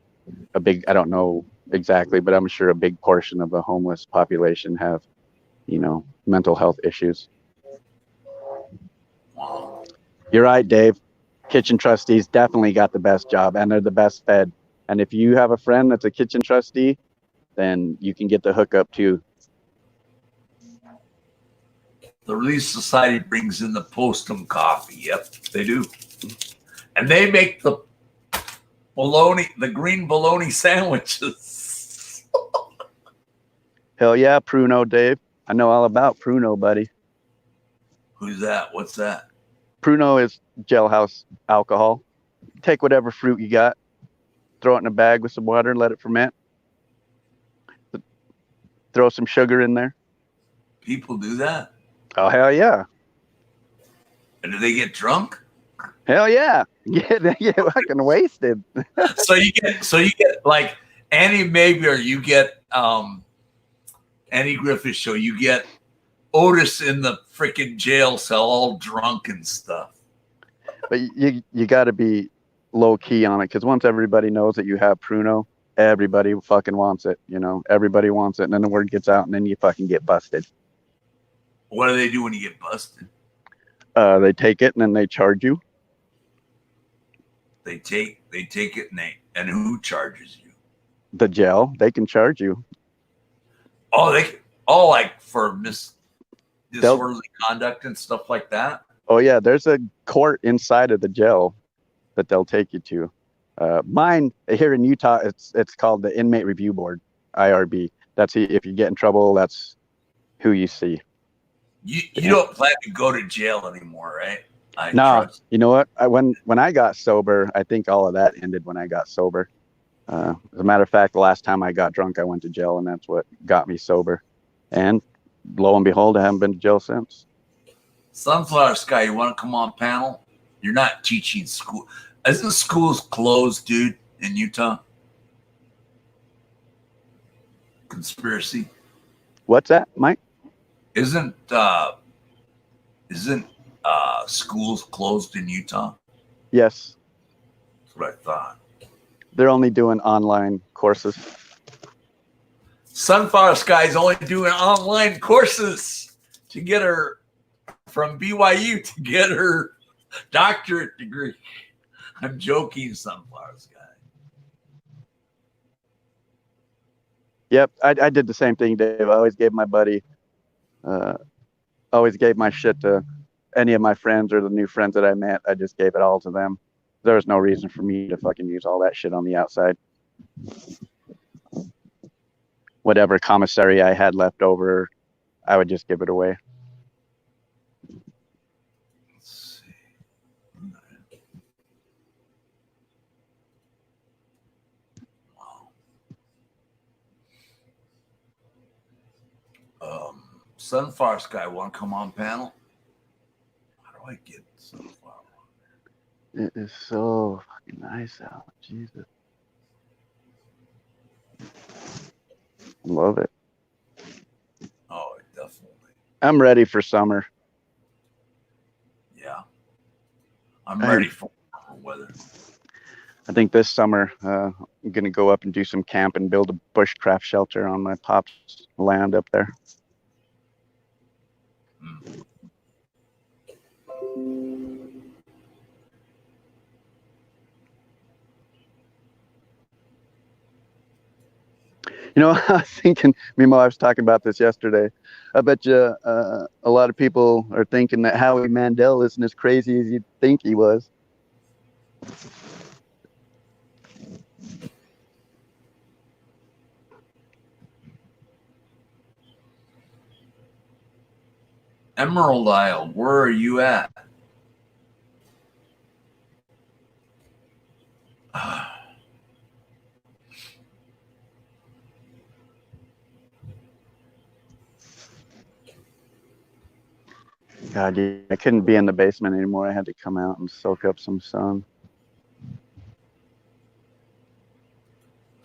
a big, I don't know exactly, but I'm sure a big portion of the homeless population have, mental health issues. You're right, Dave. Kitchen trustees definitely got the best job and they're the best fed. And if you have a friend that's a kitchen trustee, then you can get the hookup too. The Relief Society brings in the Postum coffee. Yep, they do. And they make the green bologna sandwiches. Hell yeah, Pruno, Dave. I know all about Pruno, buddy. Who's that? What's that? Pruno is jailhouse alcohol. Take whatever fruit you got, throw it in a bag with some water, let it ferment. Throw some sugar in there. People do that? Oh, hell yeah. And do they get drunk? Hell yeah. Yeah, they get fucking wasted. So you get like Annie Mayberry, you get Annie Griffith show, you get Otis in the freaking jail cell all drunk and stuff. But you got to be low key on it because once everybody knows that you have Pruno, everybody fucking wants it. Everybody wants it, and then the word gets out, and then you fucking get busted. What do they do when you get busted? They take it and then they charge you. They take it and who charges you? The jail. They can charge you. Oh, like for disorderly conduct and stuff like that. Oh yeah, there's a court inside of the jail that they'll take you to. Mine here in Utah, it's called the Inmate Review Board, IRB. That's if you get in trouble, that's who you see. You don't plan to go to jail anymore, right? No, you know what? When I got sober, I think all of that ended when I got sober. As a matter of fact, the last time I got drunk, I went to jail, and that's what got me sober. And lo and behold, I haven't been to jail since. Sunflower Sky, you want to come on panel? You're not teaching school. Isn't schools closed, dude, in Utah? Conspiracy. What's that, Mike? Isn't schools closed in Utah? Yes. That's what I thought. They're only doing online courses. Sunflower Sky's only doing online courses to get her from BYU to get her doctorate degree. I'm joking, Sunflower Sky. Yep, I did the same thing, Dave. I always gave my buddy, always gave my shit to any of my friends or the new friends that I met. I just gave it all to them. There was no reason for me to fucking use all that shit on the outside. Whatever commissary I had left over, I would just give it away. Let's see. Wow. Sunflower Sky, want to come on panel? How do I get Sunflower? It is so fucking nice out. Jesus. Love it. Oh, definitely. I'm ready for summer. Yeah. I'm ready for weather. I think this summer I'm going to go up and do some camp and build a bushcraft shelter on my pop's land up there. You know, I was thinking, me and my wife was talking about this yesterday. I bet you a lot of people are thinking that Howie Mandel isn't as crazy as you'd think he was. Emerald Isle, where are you at? God, yeah, I couldn't be in the basement anymore. I had to come out and soak up some sun.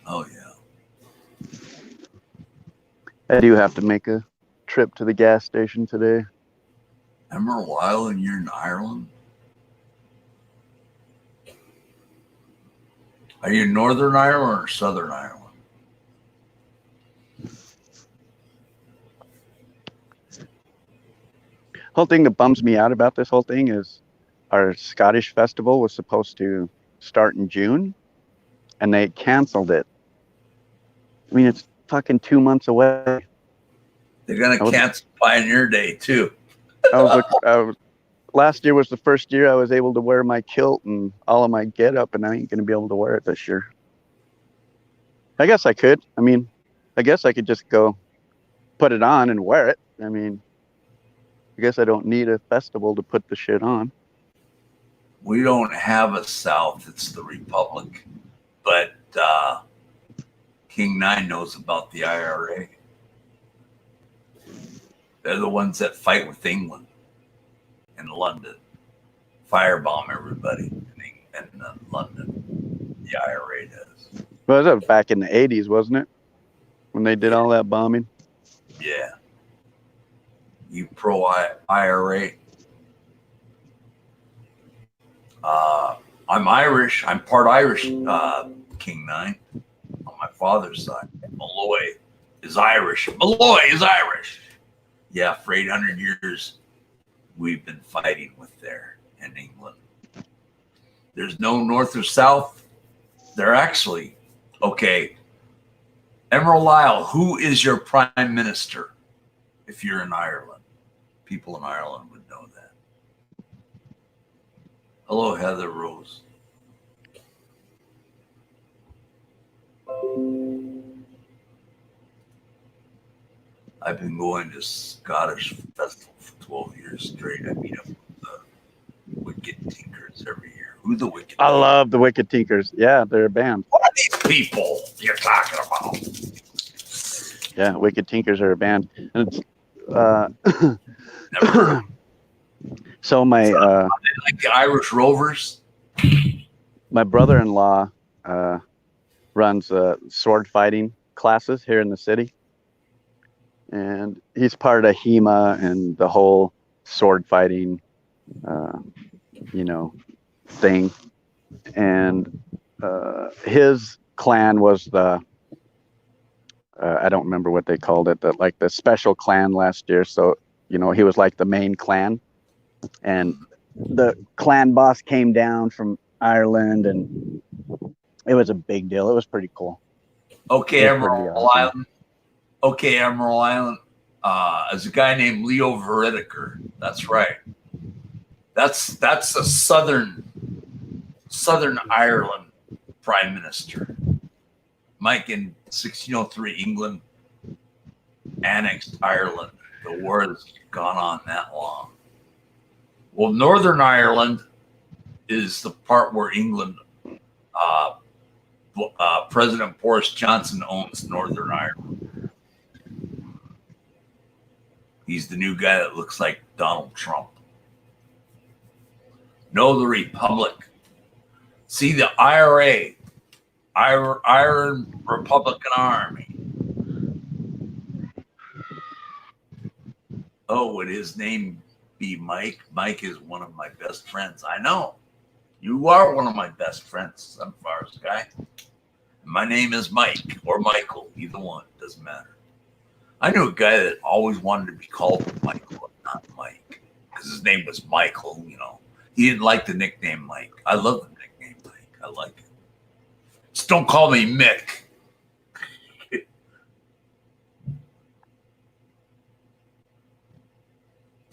Oh, yeah. I do have to make a trip to the gas station today. Emerald Isle, and you're in Ireland? Are you in Northern Ireland or Southern Ireland? Whole thing that bums me out about this whole thing is our Scottish festival was supposed to start in June, and they canceled it. I mean, it's fucking 2 months away. They're going to cancel Pioneer Day, too. Last year was the first year I was able to wear my kilt and all of my get up, and I ain't going to be able to wear it this year. I guess I could. I mean, I guess I could just go put it on and wear it. I mean, I guess I don't need a festival to put the shit on. We don't have a South. It's the Republic. But King Nine knows about the IRA. They're the ones that fight with England in London. Firebomb everybody in London. The IRA does. Well, that was back in the 80s, wasn't it? When they did all that bombing? Yeah. You pro IRA? I'm Irish. I'm part Irish, King Nine, on my father's side. Malloy is Irish. Malloy is Irish. Yeah, for 800 years, we've been fighting with there in England. There's no north or south. They're actually, okay, Emerald Isle, who is your prime minister if you're in Ireland? People in Ireland would know that. Hello, Heather Rose. I've been going to Scottish festival for 12 years straight. I meet up with the Wicked Tinkers every year. Who the Wicked I Tinkers? love the Wicked Tinkers. Yeah, they're a band. What are these people you're talking about? Yeah, Wicked Tinkers are a band. And it's, Never heard of so my like the Irish Rovers. my brother-in-law runs sword fighting classes here in the city, and he's part of HEMA and the whole sword fighting thing. And his clan was the I don't remember what they called it, the special clan last year. So he was like the main clan, and the clan boss came down from Ireland, and it was a big deal. It was pretty cool. Okay, Emerald Island. Okay, Emerald Island. As a guy named Leo Varadkar. That's right. That's a Southern Ireland prime minister. Mike, in 1603, England annexed Ireland. The war has gone on that long. Well, Northern Ireland is the part where England, President Boris Johnson owns Northern Ireland. He's the new guy that looks like Donald Trump. No, the Republic. See, the IRA, Ireland Republican Army. Oh, would his name be Mike? Mike is one of my best friends. I know. You are one of my best friends, Sunflower's guy. My name is Mike or Michael, either one, doesn't matter. I knew a guy that always wanted to be called Michael, not Mike, because his name was Michael, He didn't like the nickname Mike. I love the nickname Mike. I like it. Just don't call me Mick.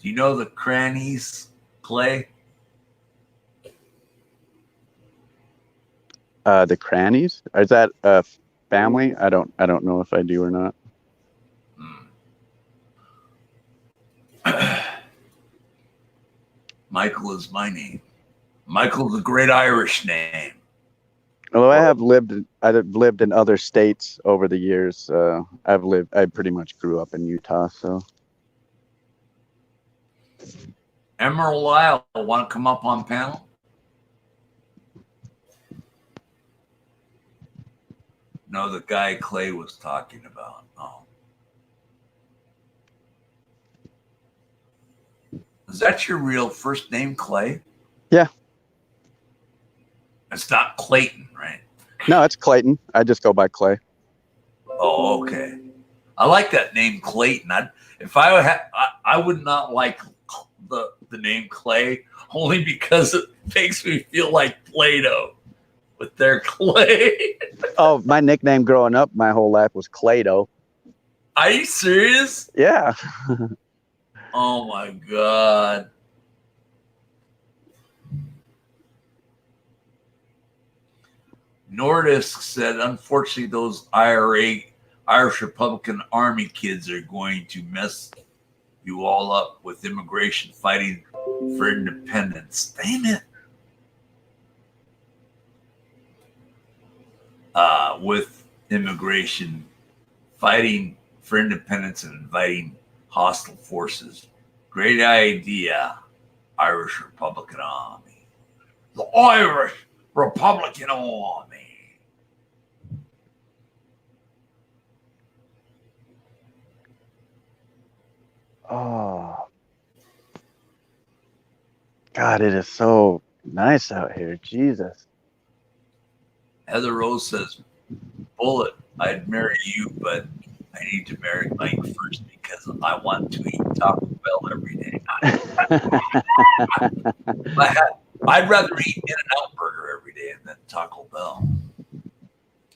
Do you know the crannies, Clay? The crannies? Is that a family? I don't know if I do or not. Michael is my name. Michael's a great Irish name. Although I've lived in other states over the years. I pretty much grew up in Utah, so. Emerald Isle, want to come up on panel? No, the guy Clay was talking about. Oh. Is that your real first name, Clay? Yeah. It's not Clayton, right? No, it's Clayton. I just go by Clay. Oh, okay. I like that name, Clayton. I would not like the name Clay, only because it makes me feel like Play-Doh with their clay. Oh, my nickname growing up my whole life was Clay-Doh. Are you serious? Yeah. Oh my God. Nordisk said, unfortunately, those Irish Republican Army kids are going to mess you all up with immigration fighting for independence. Damn it. With immigration fighting for independence and inviting hostile forces. Great idea, Irish Republican Army. The Irish Republican Army. Oh. God, it is so nice out here. Jesus. Heather Rose says, Bullet, I'd marry you, but I need to marry Mike first because I want to eat Taco Bell every day. I'd rather eat In-N-Out Burger every day than Taco Bell.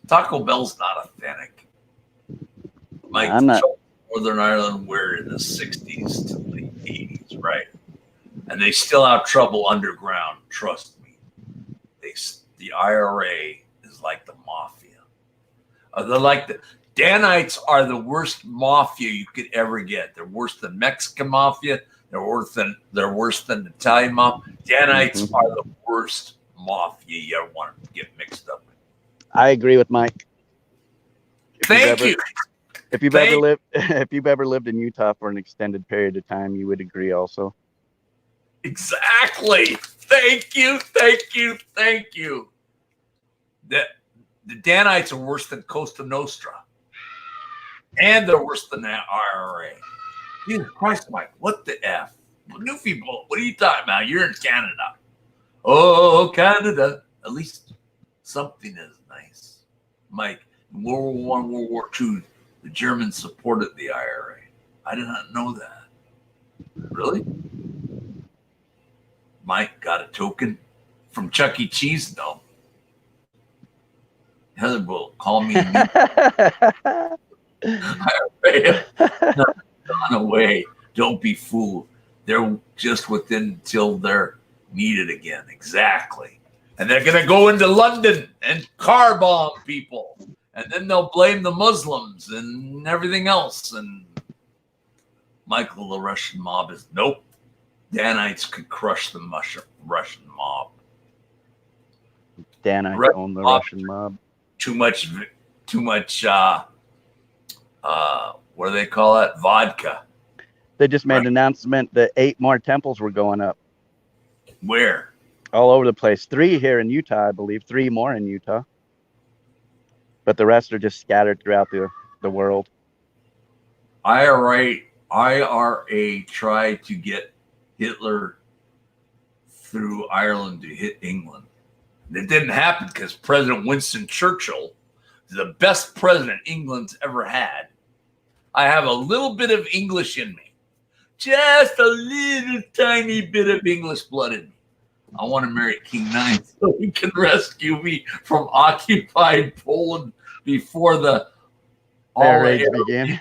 Taco Bell's not authentic. Mike, I'm not. Northern Ireland were in the 60s to late 80s, right? And they still have trouble underground, trust me. The IRA is like the mafia. They're like the Danites are the worst mafia you could ever get. They're worse than Mexican mafia. They're worse than the Italian mafia. Danites are the worst mafia you ever want to get mixed up with. I agree with Mike. Thank you. If you've ever lived in Utah for an extended period of time, you would agree also. Exactly. Thank you. The Danites are worse than Costa Nostra. And they're worse than that IRA. Jesus Christ, Mike, what the F? Newfie Bull, what are you talking about? You're in Canada. Oh, Canada. At least something is nice. Mike, in World War I, World War II, the Germans supported the IRA. I did not know that. Really? Mike got a token from Chuck E. Cheese? No. Heather will call me. Gone away. Don't be fooled. They're just within until they're needed again. Exactly. And they're going to go into London and car bomb people. And then they'll blame the Muslims and everything else. And Michael, the Russian mob is nope. Danites could crush the Russian mob. Danites own the Russian mob. Too much, what do they call that? Vodka. They just made an announcement that 8 more temples were going up. Where? All over the place. 3 here in Utah, I believe. 3 more in Utah. But the rest are just scattered throughout the world. IRA tried to get Hitler through Ireland to hit England. It didn't happen because President Winston Churchill is the best president England's ever had. I have a little bit of English in me. Just a little tiny bit of English blood in me. I want to marry King Nine so he can rescue me from occupied Poland before the Air raids began.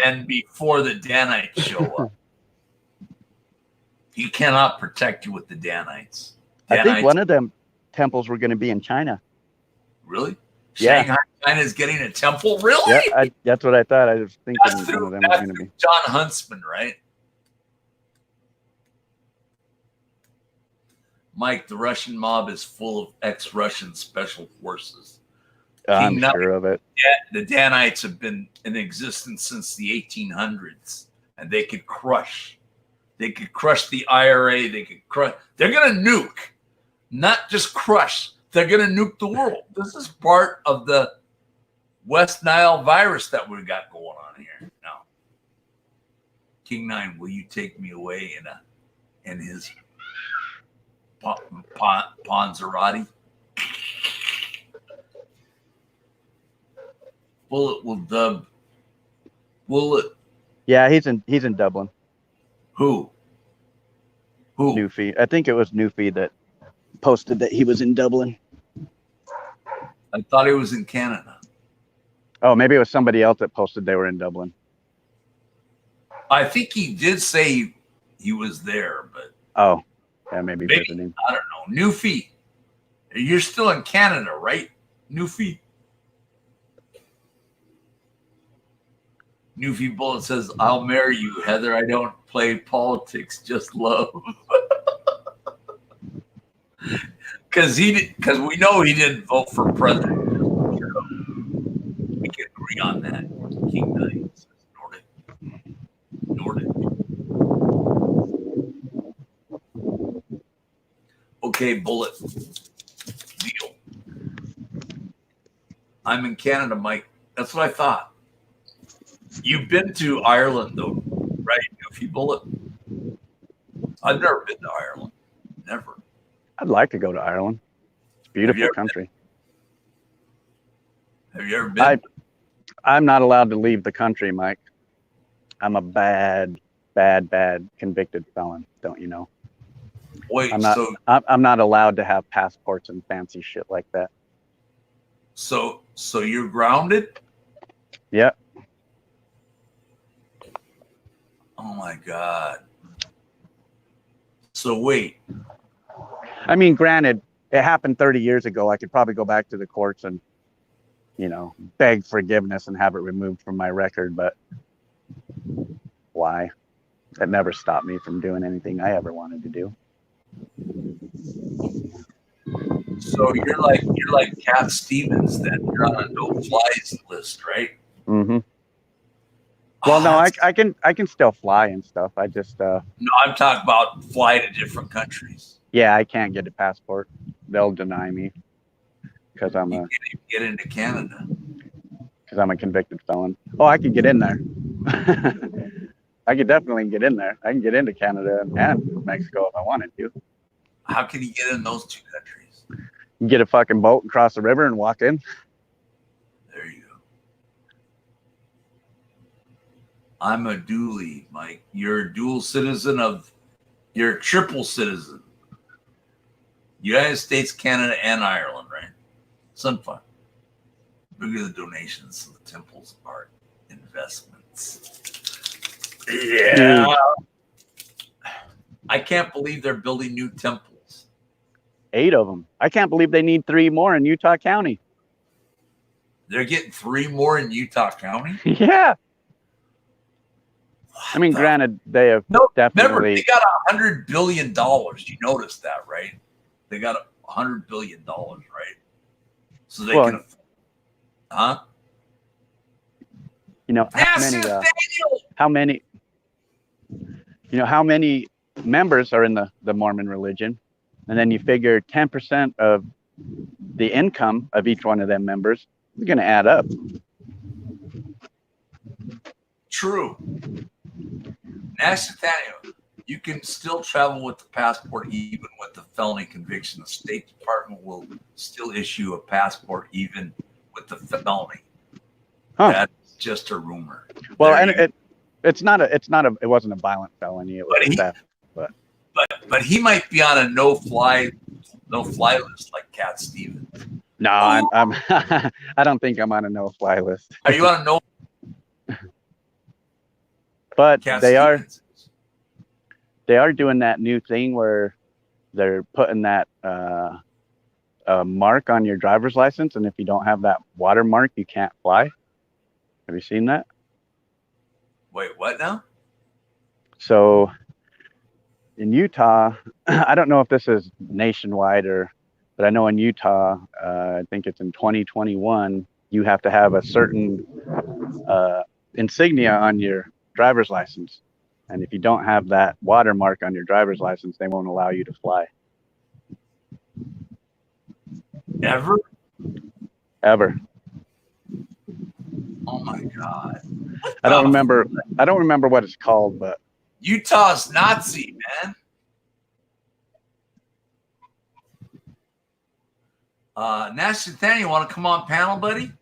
and before the Danites show up. He cannot protect you with the Danites. I think Danites- one of them temples were going to be in China. Really? Yeah. Shanghai, China is getting a temple? Really? Yeah, that's what I thought. I was thinking That's one through, of them was that's going to through be. John Huntsman, right? Mike, the Russian mob is full of ex-Russian special forces. I'm King Nut- sure of it. The Danites have been in existence since the 1800s, and they could crush. They could crush the IRA. They could crush. They're going to nuke, not just crush. They're going to nuke the world. This is part of the West Nile virus that we got going on here now. King Nine, will you take me away in his Ponzerati? Bullet. Yeah, he's in Dublin. Who? Newfie. I think it was Newfie that posted that he was in Dublin. I thought he was in Canada. Oh, maybe it was somebody else that posted they were in Dublin. I think he did say he was there, but Oh, yeah, maybe maybe visiting. I don't know. Newfie, you're still in Canada, right? Newfie. Newfie Bullet says, "I'll marry you, Heather. I don't play politics, just love." Because we know he didn't vote for president. We can agree on that. King Nine says, Nordic. Okay, Bullet. Deal. I'm in Canada, Mike. That's what I thought. You've been to Ireland, though, right? Newfie Bullet. I've never been to Ireland. Never. I'd like to go to Ireland. It's a beautiful ever country. Have you ever been? I'm not allowed to leave the country, Mike. I'm a bad convicted felon. Don't you know? Wait, I'm not allowed to have passports and fancy shit like that. so you're grounded? Yeah. Oh my God. So wait, I mean, granted, it happened 30 years ago. I could probably go back to the courts and, beg forgiveness and have it removed from my record, but why? That never stopped me from doing anything I ever wanted to do. so you're like Cat Stevens, then you're on a no-flies list, right? Mm-hmm. Well, no, I can still fly and stuff. I just, No, I'm talking about fly to different countries. yeah, I can't get a passport. They'll deny me because I'm You a can't even get into Canada. convicted felon. Oh, I could get in there. I could definitely get in there. I can get into Canada and Mexico if I wanted to. How can you get in those two countries? You get a fucking boat and cross the river and walk in. There you go. I'm a dually, Mike. You're a dual citizen you're a triple citizen. United States, Canada, and Ireland, right? Sunfun. Look at the donations to the Temples of Art investments. Yeah. I can't believe they're building new temples. 8 of them. I can't believe they need 3 more in Utah County. They're getting 3 more in Utah County. Yeah. I mean, granted, they have No, definitely. remember, they got $100 billion. You noticed that, right? They got $100 billion, right? So they can. Huh? How many members are in the Mormon religion, and then you figure 10% of the income of each one of them members is going to add up. True. Nathaniel, you can still travel with the passport even with the felony conviction. The State Department will still issue a passport even with the felony. Huh. That's just a rumor. Well, and it wasn't a violent felony. It was theft. But he might be on a no-fly list like Cat Stevens. No, I'm I don't think I'm on a no-fly list. Are you on a no? But Cat they Stevens? they are doing that new thing where they're putting that mark on your driver's license, and if you don't have that watermark, you can't fly. Have you seen that? Wait, what now? So in Utah, I don't know if this is nationwide but I know in Utah, I think it's in 2021, you have to have a certain insignia on your driver's license. And if you don't have that watermark on your driver's license, they won't allow you to fly. Ever? Ever. Oh my God. I don't remember what it's called, but Utah's Nazi, man. Nash Nathaniel, want to come on panel, buddy?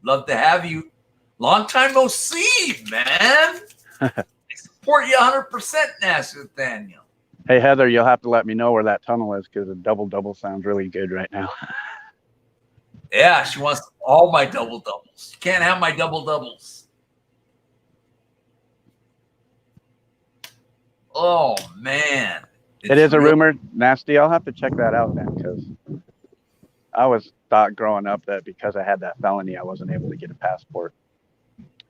Love to have you. Long time no see, man. I support you 100%, Nash Nathaniel. Hey, Heather, you'll have to let me know where that tunnel is because a double sounds really good right now. Yeah, she wants all my double doubles. You can't have my double doubles. Oh, man. It is a rumor, Nasty. I'll have to check that out then because I was thought growing up that because I had that felony, I wasn't able to get a passport.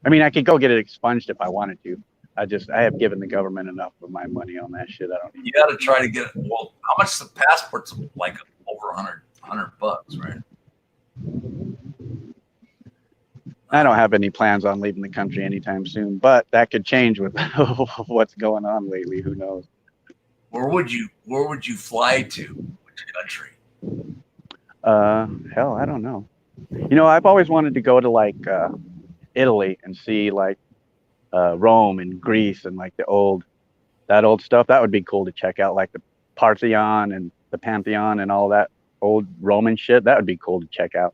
I mean, I could go get it expunged if I wanted to. I have given the government enough of my money on that shit. I don't need. You got to try to get it. Well, how much the passport's like over $100 bucks, right? I don't have any plans on leaving the country anytime soon, but that could change with what's going on lately. Who knows? Where would you fly to? Which country? Hell, I don't know. You know, I've always wanted to go to like Italy and see like Rome and Greece and like that old stuff. That would be cool to check out, like the Parthenon and the Pantheon and all that old Roman shit. That would be cool to check out.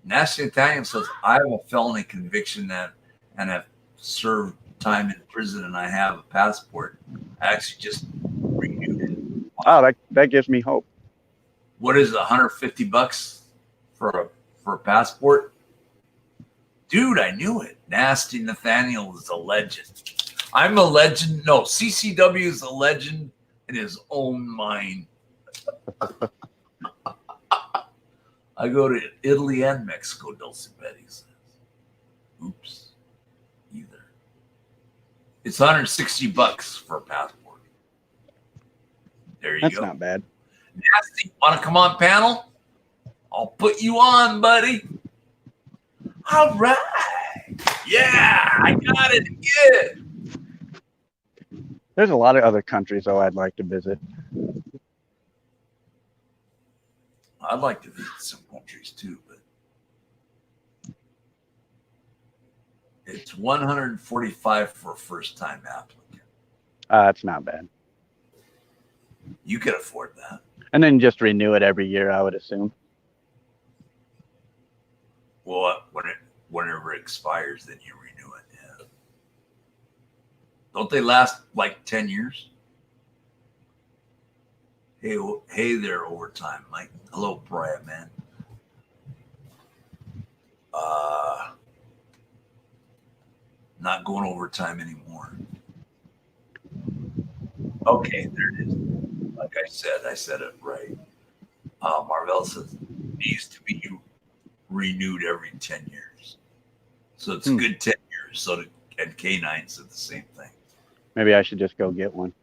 National Italian says, I have a felony conviction and have served time in prison and I have a passport. I actually just renewed it. Oh, that gives me hope. What is it, $150 for a passport? Dude, I knew it. Nasty Nathaniel is a legend. I'm a legend. No, CCW is a legend in his own mind. I go to Italy and Mexico, Dulce Betty says. Oops. Either. It's $160 for a passport. There you go. That's not bad. Nasty, want to come on panel? I'll put you on, buddy. All right. Yeah, I got it again. There's a lot of other countries, though, I'd like to visit. I'd like to visit some countries too, but it's $145 for a first-time applicant. It's not bad. You can afford that. And then just renew it every year, I would assume. Well, whenever it expires, then you renew it. Yeah. Don't they last like 10 years? Hey there, overtime, Mike. Hello, Brian, man. Not going overtime anymore. Okay, there it is. Like I said it right. Marvell says needs to be renewed every 10 years. So it's a good 10 years. So and K9 said the same thing. Maybe I should just go get one.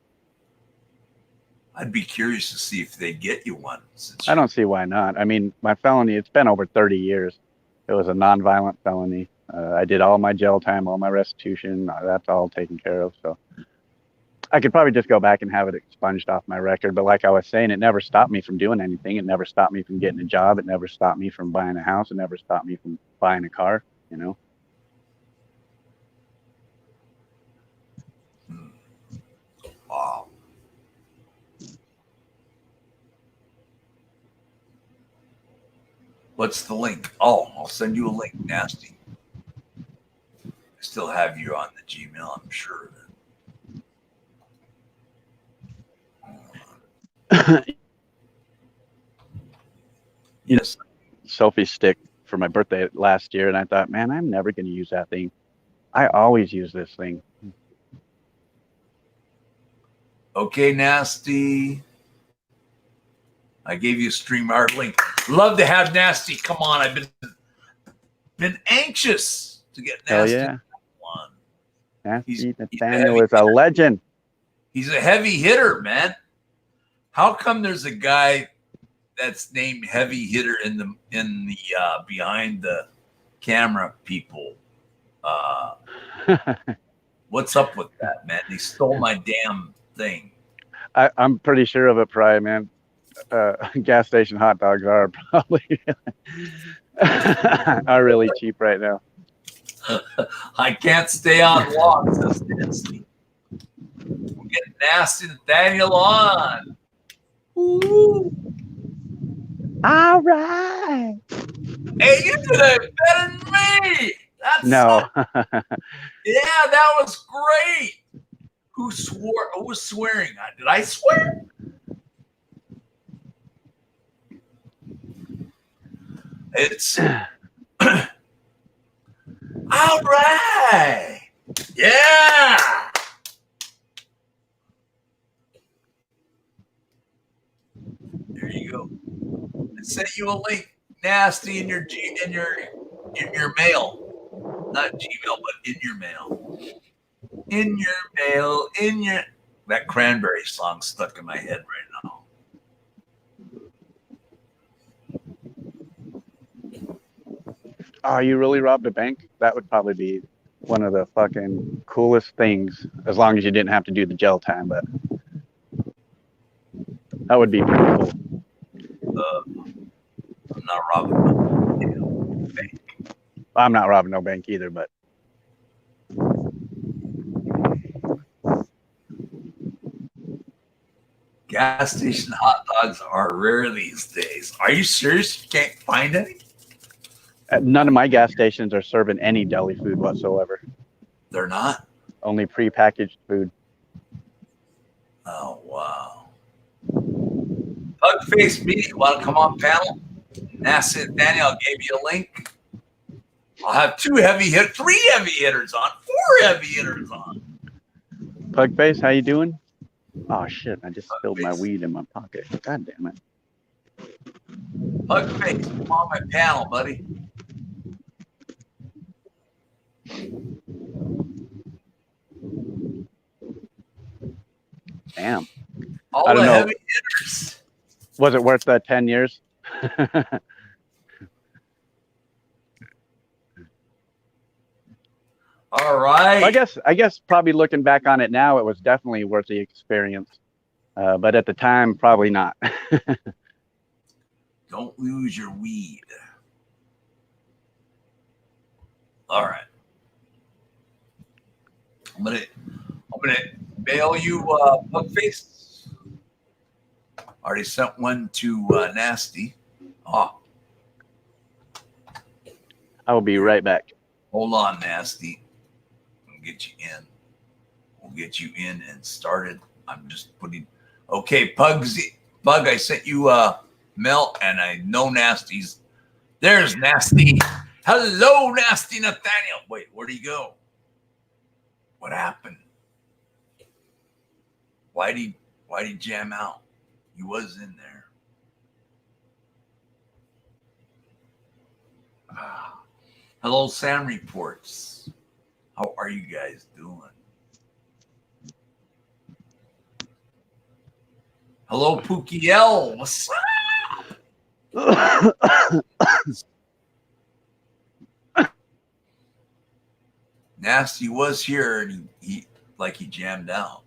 I'd be curious to see if they get you one. I don't see why not. I mean, my felony, it's been over 30 years. It was a nonviolent felony. I did all my jail time, all my restitution. That's all taken care of. So I could probably just go back and have it expunged off my record. But like I was saying, it never stopped me from doing anything. It never stopped me from getting a job. It never stopped me from buying a house. It never stopped me from buying a car, you know? Wow. What's the link? Oh, I'll send you a link, Nasty. I still have you on the Gmail, I'm sure. Yes. Selfie stick for my birthday last year, and I thought, man, I'm never going to use that thing. I always use this thing. Okay, Nasty. I gave you a StreamYard link. Love to have Nasty. Come on, I've been anxious to get Hell Nasty yeah. on. Nasty He's a Nathaniel heavy is a legend. He's a heavy hitter, man. How come there's a guy that's named Heavy Hitter in the behind the camera people? What's up with that, man? They stole my damn thing. I'm pretty sure of it, probably, man. Gas station hot dogs are probably are really cheap right now. I can't stay on long, says Nasty. We'll get Nasty Nathaniel on. Ooh. All right. Hey, you did it better than me. That's No. yeah, that was great. Who swore? Who was swearing? Did I swear? It's all right. Yeah. There you go. I sent you a link, Nasty, in your mail. Not Gmail, but in your mail. In your mail, that Cranberry song stuck in my head right now. Oh, you really robbed a bank? That would probably be one of the fucking coolest things, as long as you didn't have to do the jail time, but that would be pretty cool. I'm not robbing no bank. I'm not robbing no bank either, but Gas station hot dogs are rare these days. Are you serious? You can't find any? none of my gas stations are serving any deli food whatsoever. They're not? Only prepackaged food. Oh, wow. Bugface Media, want to come on panel? Nasty Daniel gave you a link. I'll have 3 heavy hitters on, 4 heavy hitters on. Pugface, how you doing? Oh shit! I just spilled my weed in my pocket. God damn it! Bugface, come on my panel, buddy. Damn. All I don't the know. heavy hitters. Was it worth the 10 years? All right. I guess probably looking back on it now, it was definitely worth the experience. But at the time, probably not. Don't lose your weed. All right. I'm gonna mail you Bugface. Already sent one to Nasty. Oh, I will be right back. hold on, Nasty. We'll get you in. We'll get you in and started. I'm just putting. Okay, Bug, I sent you Mel, and I know Nasty's. There's Nasty. Hello, Nasty Nathaniel. Wait, where'd he go? What happened? Why'd he jam out? He was in there. Hello, Sam Reports. How are you guys doing? Hello, Pookie L. What's up? Nasty was here and he jammed out.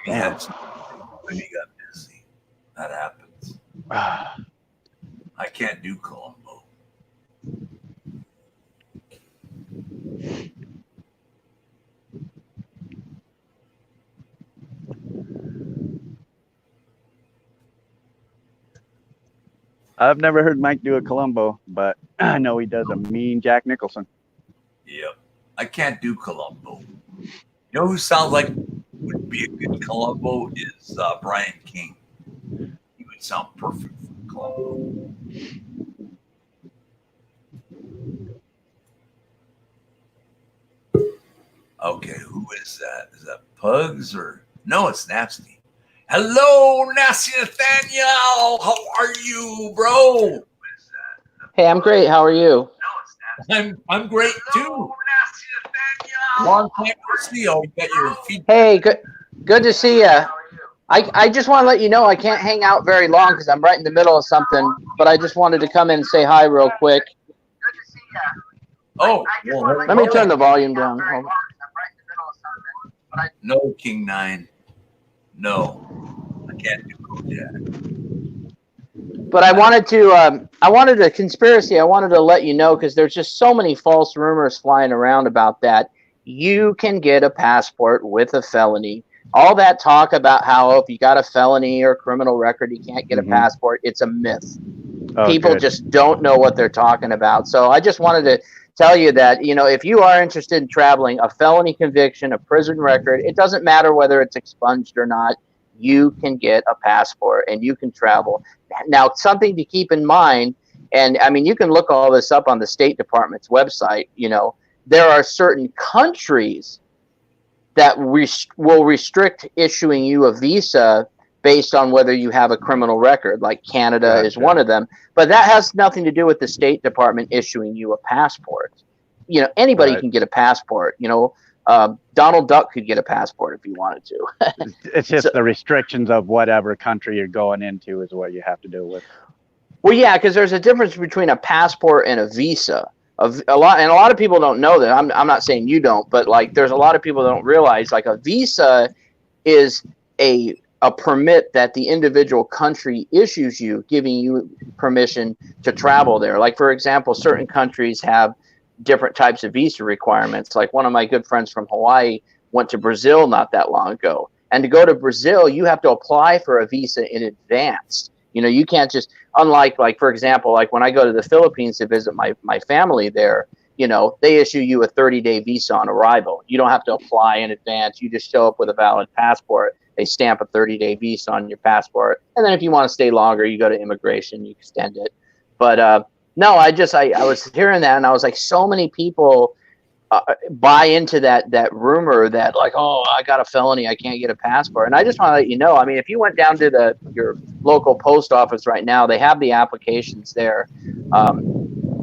Maybe he got busy. That happens. I can't do Colombo. I've never heard Mike do a Columbo, but I know he does a mean Jack Nicholson. Yep. I can't do Columbo. You know who sounds like would be a good Columbo is Brian King. He would sound perfect for Columbo. Okay, who is that? Is that Pugs or no? It's Nasty. Hello, Nasty Nathaniel. How are you, bro? Hey, I'm great. How are you? I'm great too. Long time no see. Oh, you got your feet. Hey, good to see you. I just want to let you know I can't hang out very long because I'm right in the middle of something, but I just wanted to come in and say hi real quick. Oh, Let me turn the volume down. Hold on. No, King 9. No, I can't do Kojak. But I wanted a conspiracy. I wanted to let you know because there's just so many false rumors flying around about that. You can get a passport with a felony. All that talk about how if you got a felony or criminal record, you can't get a passport. It's a myth. Oh, People good. just don't know what they're talking about. So I just wanted to tell you that, you know, if you are interested in traveling, a felony conviction, a prison record, it doesn't matter whether it's expunged or not, you can get a passport and you can travel. Now, something to keep in mind, and I mean, you can look all this up on the State Department's website, you know, there are certain countries that will restrict issuing you a visa based on whether you have a criminal record, like Canada is one of them. But that has nothing to do with the State Department issuing you a passport. You know, anybody can get a passport. You know, Donald Duck could get a passport if he wanted to. It's just the restrictions of whatever country you're going into is what you have to deal with. Well, yeah, because there's a difference between a passport and a visa. A lot of people don't know that. I'm not saying you don't, but like there's a lot of people that don't realize like a visa is a permit that the individual country issues you, giving you permission to travel there. Like, for example, certain countries have different types of visa requirements. Like one of my good friends from Hawaii went to Brazil not that long ago. And to go to Brazil, you have to apply for a visa in advance. You know, you can't just, unlike, like, for example, like when I go to the Philippines to visit my family there, you know, they issue you a 30-day visa on arrival. You don't have to apply in advance. You just show up with a valid passport. They stamp a 30-day visa on your passport. And then if you want to stay longer, you go to immigration, you extend it. But no, I was hearing that and I was like, so many people buy into that rumor that like, oh, I got a felony, I can't get a passport. And I just want to let you know, I mean, if you went down to your local post office right now, they have the applications there.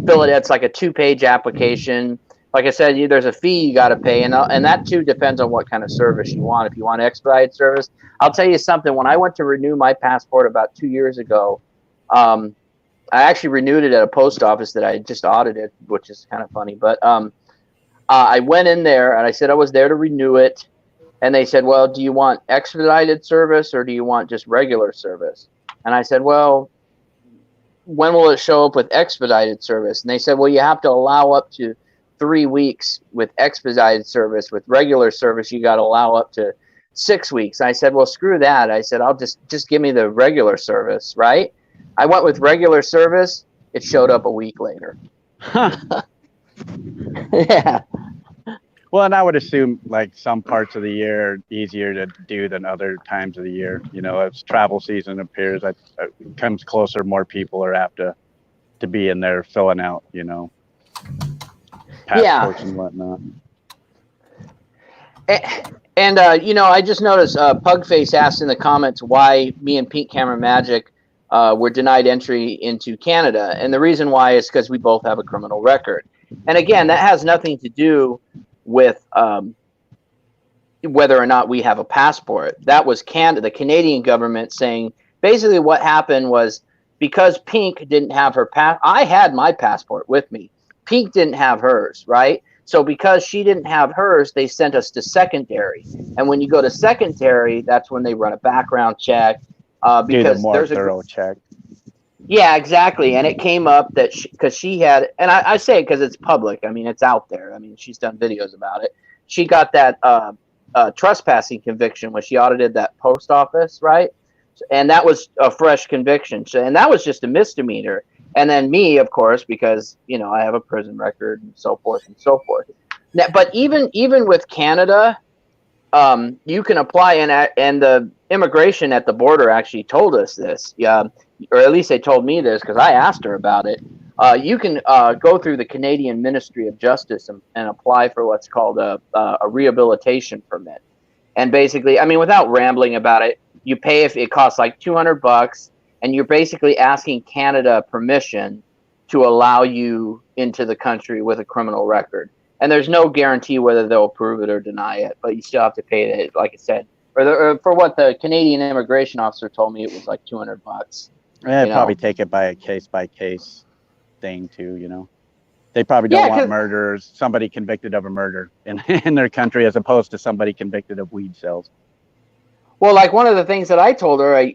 Fill it. It's like a 2-page application. Like I said, there's a fee you got to pay, and that too depends on what kind of service you want. If you want expedited service, I'll tell you something. When I went to renew my passport about 2 years ago, I actually renewed it at a post office that I just audited, which is kind of funny. But I went in there and I said I was there to renew it, and they said, "Well, do you want expedited service or do you want just regular service?" And I said, "Well, when will it show up with expedited service?" And they said, "Well, you have to allow up to 3 weeks with expedited service. With regular service, you got to allow up to 6 weeks." And I said, "Well, screw that." I said, "I'll just give me the regular service," right? I went with regular service. It showed up a week later. Yeah. Well, and I would assume like some parts of the year are easier to do than other times of the year. You know, as travel season appears, it comes closer, more people are apt to be in there filling out, you know, passports and whatnot. And you know, I just noticed Pugface asked in the comments why me and Pink Camera Magic were denied entry into Canada. And the reason why is because we both have a criminal record. And again, that has nothing to do with whether or not we have a passport. That was the Canadian government saying basically what happened was because Pink didn't have her I had my passport with me. Pink didn't have hers, right? So because she didn't have hers, they sent us to secondary. And when you go to secondary, that's when they run a background check. Because there's a thorough check. Yeah, exactly. And it came up that because she had, and I say it because it's public. I mean, it's out there. I mean, she's done videos about it. She got that trespassing conviction when she audited that post office, right? And that was a fresh conviction. And that was just a misdemeanor. And then me, of course, because, you know, I have a prison record and so forth and so forth. Now, but even with Canada, you can apply, and the immigration at the border actually told us this. Yeah. Or at least they told me this because I asked her about it. you can go through the Canadian Ministry of Justice and apply for what's called a rehabilitation permit. And basically, I mean, without rambling about it, you pay if it costs like $200, and you're basically asking Canada permission to allow you into the country with a criminal record. And there's no guarantee whether they'll approve it or deny it, but you still have to pay it, like I said. Or for what the Canadian immigration officer told me, it was like $200. Yeah, You probably know. take it by a case thing too, you know. They probably don't Yeah, want 'cause- murderers, somebody convicted of a murder in their country as opposed to somebody convicted of weed sales. Well, like one of the things that I told her, I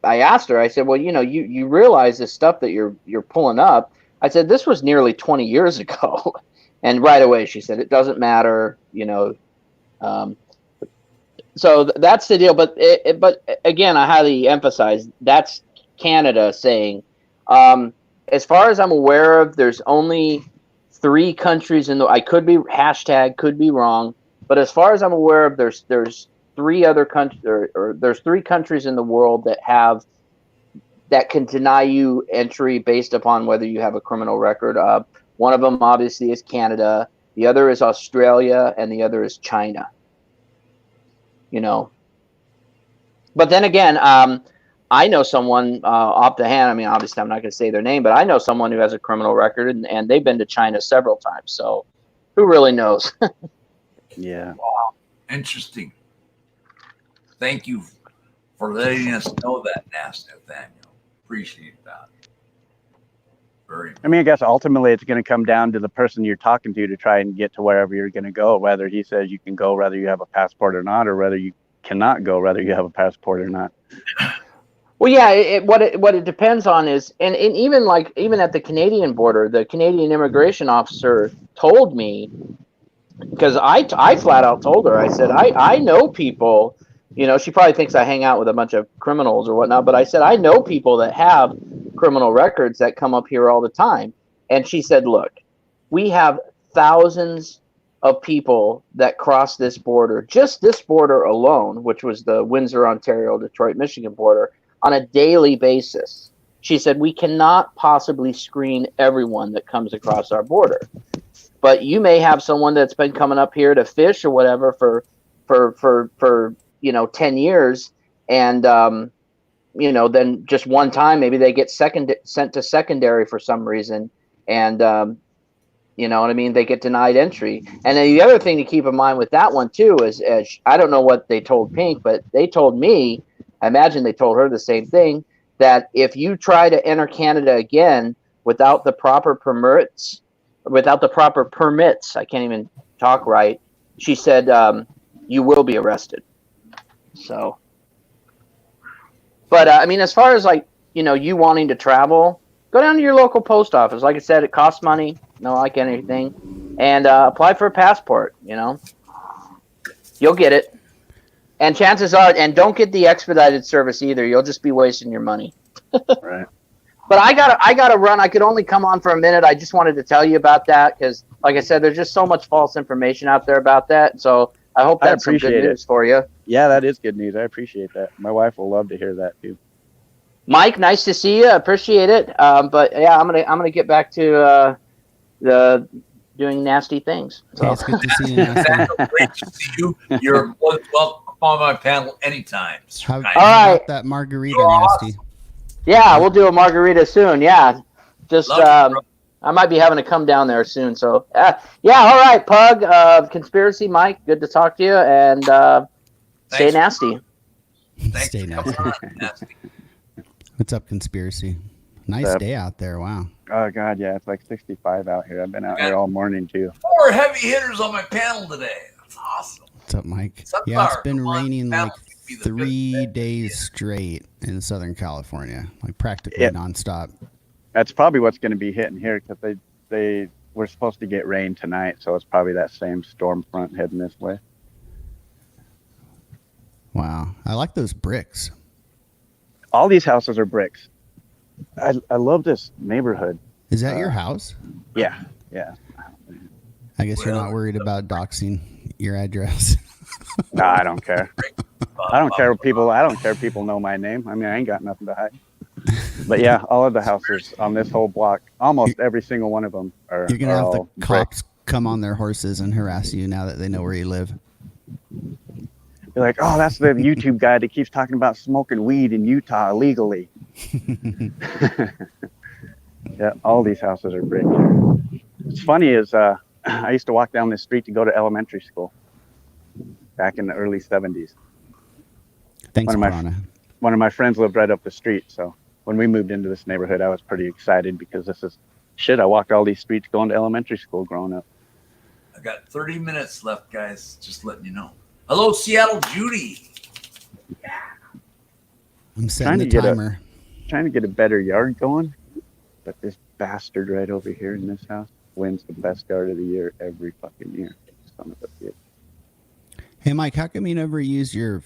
asked her, I said, well, you realize this stuff that you're pulling up. I said, this was nearly 20 years ago. And right away she said, it doesn't matter, so that's the deal. But again, I highly emphasize that's Canada saying, as far as I'm aware of, there's only 3 countries I could be wrong, but as far as I'm aware of, there's 3 other countries, or there's 3 countries in the world that can deny you entry based upon whether you have a criminal record. One of them obviously is Canada, the other is Australia, and the other is China. But then again, I know someone off the hand. I mean, obviously, I'm not going to say their name, but I know someone who has a criminal record, and they've been to China several times. So, who really knows? Yeah. Wow, interesting. Thank you for letting us know that, Nathaniel. Appreciate that. Very. I mean, I guess ultimately it's going to come down to the person you're talking to try and get to wherever you're going to go, whether he says you can go, whether you have a passport or not, or whether you cannot go, whether you have a passport or not. Well, yeah. What it depends on is, and even at the Canadian border, the Canadian immigration officer told me, because I flat out told her, I said, I know people. She probably thinks I hang out with a bunch of criminals or whatnot, but I said, I know people that have criminal records that come up here all the time. And she said, look, we have thousands of people that cross this border, just this border alone, which was the Windsor, Ontario, Detroit, Michigan border, on a daily basis. She said, we cannot possibly screen everyone that comes across our border. But you may have someone that's been coming up here to fish or whatever for 10 years, and then just one time maybe they get sent to secondary for some reason, and you know what I mean, they get denied entry. And then the other thing to keep in mind with that one too is I don't know what they told Pink, but they told me, I imagine they told her the same thing, that if you try to enter Canada again without the proper permits, I can't even talk right, she said, you will be arrested. So, but I mean, as far as you wanting to travel, go down to your local post office. Like I said, it costs money, no like anything, and apply for a passport. You'll get it. And chances are, and don't get the expedited service either. You'll just be wasting your money. Right. But I gotta run. I could only come on for a minute. I just wanted to tell you about that because, like I said, there's just so much false information out there about that. So I hope that's some good news for you. Yeah, that is good news. I appreciate that. My wife will love to hear that too. Mike, Nice to see you. Appreciate it. But yeah, I'm gonna get back to the doing nasty things. So. Hey, it's good to see you, Nasty. Great to see you. You're welcome on my panel anytime. How All right. about that margarita, You're Nasty? Yeah, we'll do a margarita soon. Yeah, just Love you, I might be having to come down there soon. So yeah, all right, Pug. Conspiracy Mike, good to talk to you, and stay Thanks. nasty. Thanks Stay for nasty. coming on, Nasty. What's up, Conspiracy? Nice What's up? day out there. Wow. Oh God, yeah, it's like 65 out here. I've been out here all morning too. 4 heavy hitters on my panel today. That's awesome. What's up, Mike? Sunflower, Yeah, it's been come on, raining panel. like Be the 3 good- days straight in Southern California, like practically Yeah. nonstop. That's probably what's going to be hitting here because they were supposed to get rain tonight, so it's probably that same storm front heading this way. Wow. I like those bricks. All these houses are bricks. I love this neighborhood. Is that your house? Yeah. I guess you're not worried about doxing your address. No, I don't care. I don't care if people know my name. I mean, I ain't got nothing to hide. But yeah, all of the houses on this whole block, almost every single one of them are. You're gonna are have all the brick. cops come on their horses and harass you now that they know where you live. You're like, oh, that's the YouTube guy that keeps talking about smoking weed in Utah illegally. Yeah, all these houses are brick. What's funny is I used to walk down this street to go to elementary school back in the early 70s. Thanks, One of my- Piranha. One of my friends lived right up the street, so when we moved into this neighborhood, I was pretty excited because this is shit. I walked all these streets going to elementary school growing up. I got 30 minutes left, guys. Just letting you know. Hello, Seattle Judy. I'm Trying setting to the get a- timer. Trying to get a better yard going, but this bastard right over here in this house wins the best yard of the year every fucking year. Son of a bitch. Hey, Mike, how come you never used your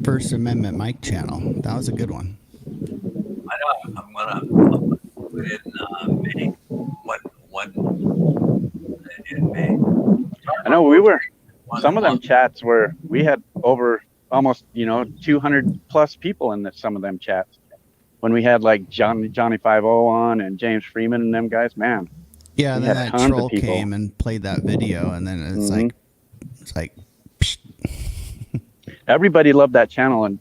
First Amendment mic channel? That was a good one. I know. I'm gonna put it in May. In May. I know we were. One Some of them month. chats were. We had over almost 200 plus people in some of them chats. When we had like Johnny 50 on and James Freeman and them guys, man. Yeah, and We then had that tons of troll people. came and played that video, and then it's Mhm. like, psh. Everybody loved that channel, and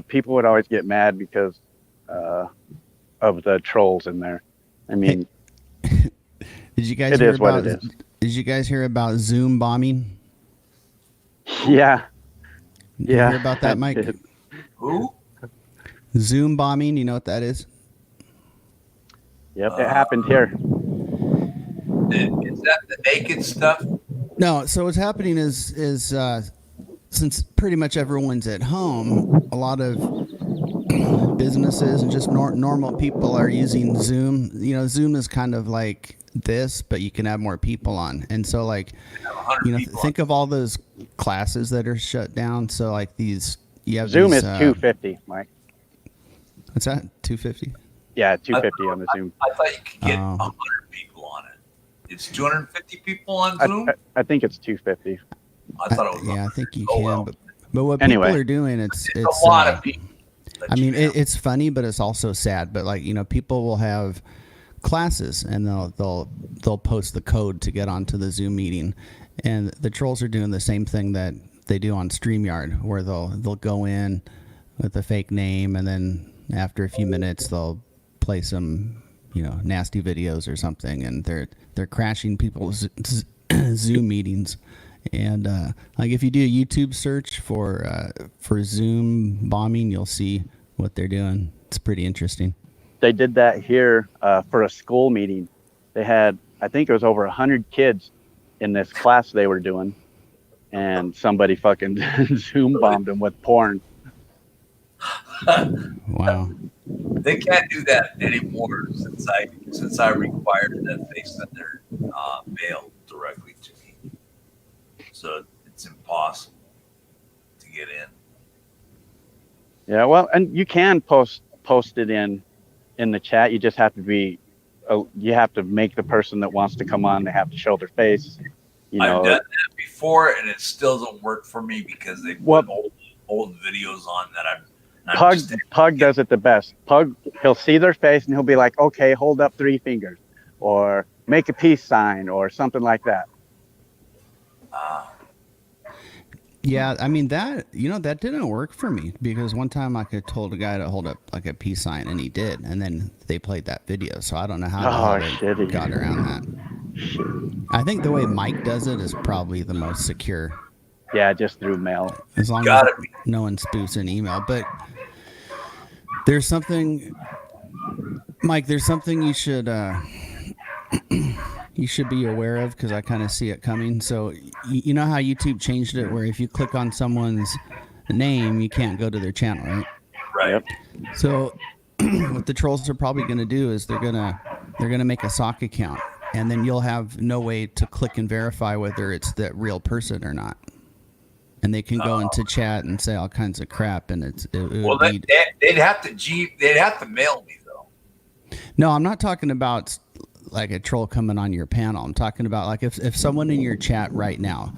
people would always get mad because of the trolls in there. I mean, Did you guys it hear is what about? it is. Did you guys hear about Zoom bombing? Yeah. Did you Yeah. hear about that, Mike? I did. Who? Zoom bombing. You know what that is? Yep, it happened here. Is that the naked stuff? No. So what's happening is since pretty much everyone's at home, a lot of businesses and just normal people are using Zoom. You know, Zoom is kind of like this, but you can have more people on. And so, like, 100 people. think of all those classes that are shut down. So, like these, you have Zoom these, is 250, Mike. What's that? 250. Yeah, 250 on the Zoom. I thought you could get Oh. 100 people on it. It's 250 people on I, Zoom? I think it's 250. I thought it was Yeah, I think you Oh, can. well. But what Anyway. people are doing, it's a lot of people. I mean, it's funny, but it's also sad. But like, people will have classes and they'll post the code to get onto the Zoom meeting, and the trolls are doing the same thing that they do on StreamYard, where they'll go in with a fake name, and then after a few minutes they'll play some nasty videos or something, and they're crashing people's Zoom meetings. And like if you do a YouTube search for Zoom bombing, you'll see what they're doing. It's pretty interesting. They did that here for a school meeting. They had, I think it was over 100 kids in this class they were doing, and somebody fucking Zoom bombed them with porn. Wow. They can't do that anymore since I required that they send their mail directly to me. So it's impossible to get in. Yeah, well, and you can post it in the chat. You just have to be, you have to make the person that wants to come on, they have to show their face. I've done that before, and it still doesn't work for me because they put old videos on that I'm Pug does it the best. Pug, he'll see their face and he'll be like, okay, hold up 3 fingers, or make a peace sign, or something like that. Yeah, I mean that didn't work for me, because one time I could told a guy to hold up like a peace sign, and he did, and then they played that video. So I don't know how they got around that. I think the way Mike does it is probably the most secure. Yeah, just through mail. As long as no one spoofs an email. But there's something, Mike, there's something you should be aware of, because I kind of see it coming. So you know how YouTube changed it where if you click on someone's name, you can't go to their channel, right? Right. Yep. So what the trolls are probably going to do is they're gonna make a sock account, and then you'll have no way to click and verify whether it's that real person or not. And they can go into chat and say all kinds of crap, and they'd have to mail me though. No, I'm not talking about like a troll coming on your panel. I'm talking about like if someone in your chat right now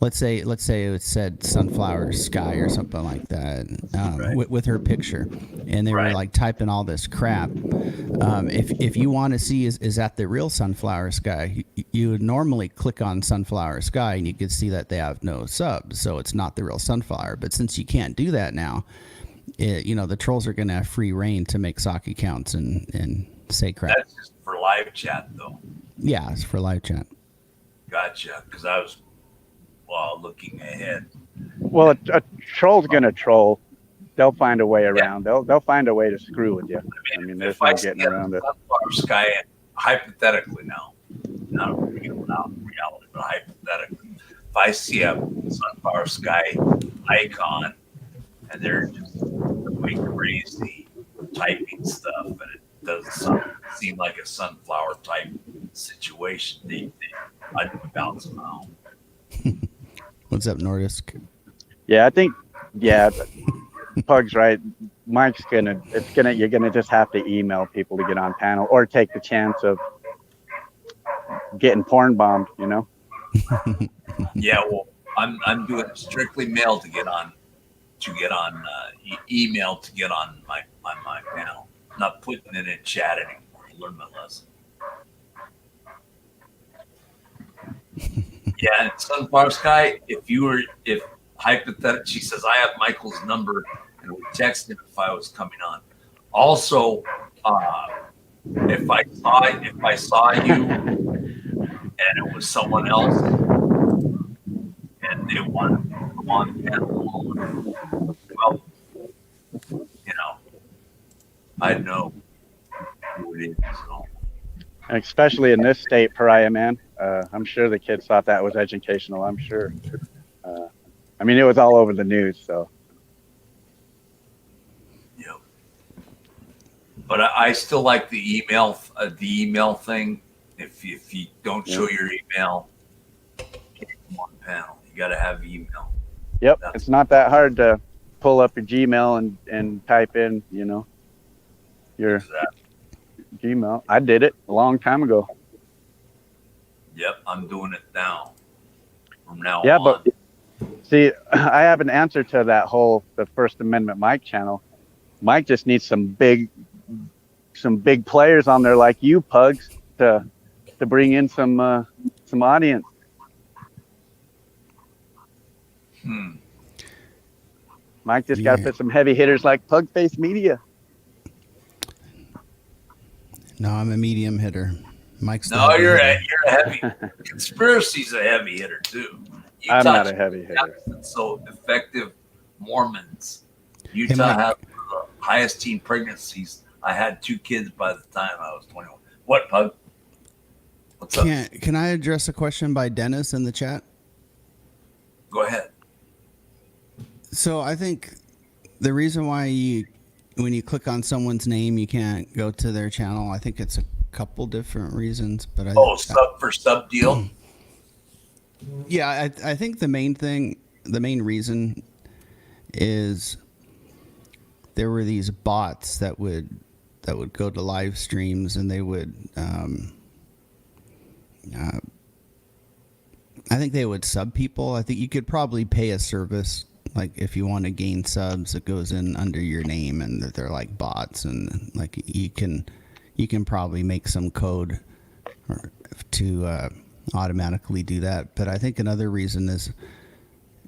let's say it said sunflower sky or something like that, Right. with her picture, and they were Right. like typing all this crap. If you want to see is that the real sunflower sky, you would normally click on sunflower sky and you could see that they have no subs, so it's not the real sunflower. But since you can't do that now, the trolls are going to have free reign to make sock accounts and say crap. That's just for live chat, though. Yeah, it's for live chat. Gotcha. Because I was looking ahead. Well, a troll's gonna troll. They'll find a way around. They'll find a way to screw with you. I mean, there's if no I see getting around it. Sunflower sky, hypothetically now, not reality, but hypothetically, if I see a sunflower sky icon and they're just doing crazy typing stuff, and it doesn't seem like a sunflower type situation, I'd bounce them out. What's up, Nordisk? Yeah, I think. Yeah, Pug's right. You're gonna just have to email people to get on panel, or take the chance of getting porn bombed. Yeah, well, I'm doing strictly mail to get on email to get on my panel. I'm not putting it in chat anymore. I learned my lesson. Yeah, and Sunflower Sky, if hypothetically, she says, I have Michael's number and would text him if I was coming on. Also, if I saw you and it was someone else and they wanted to come on panel, well, I'd know who it is. So. Especially in this state, Pariah Man. I'm sure the kids thought that was educational. I'm sure. I mean, it was all over the news. So. Yeah. But I still like the email thing. If you don't show your email, can't come on panel. You got to have email. Yep, it's not that hard to pull up your Gmail and type in, your Exactly. Gmail. I did it a long time ago. Yep, I'm doing it now. From now Yeah, on. but see, I have an answer to the First Amendment Mike channel. Mike just needs some big players on there like you, Pugs, to bring in some audience. Mike just got to put some heavy hitters like Pugface Media. No, I'm a medium hitter. Mike's No, you're a heavy. Conspiracy's a heavy hitter too. I'm not a heavy hitter. So effective Mormons. Hey, Utah Mike. has the highest teen pregnancies. I had 2 kids by the time I was 21. What, Pug? What's up? Can I address a question by Dennis in the chat? Go ahead. So I think the reason why when you click on someone's name, you can't go to their channel. I think it's a couple different reasons, but Sub deal. Yeah, I think the main reason is there were these bots that would go to live streams and they would I think they would sub people. I think you could probably pay a service, like if you want to gain subs, it goes in under your name and they're like bots, and like you can probably make some code to automatically do that. But I think another reason is,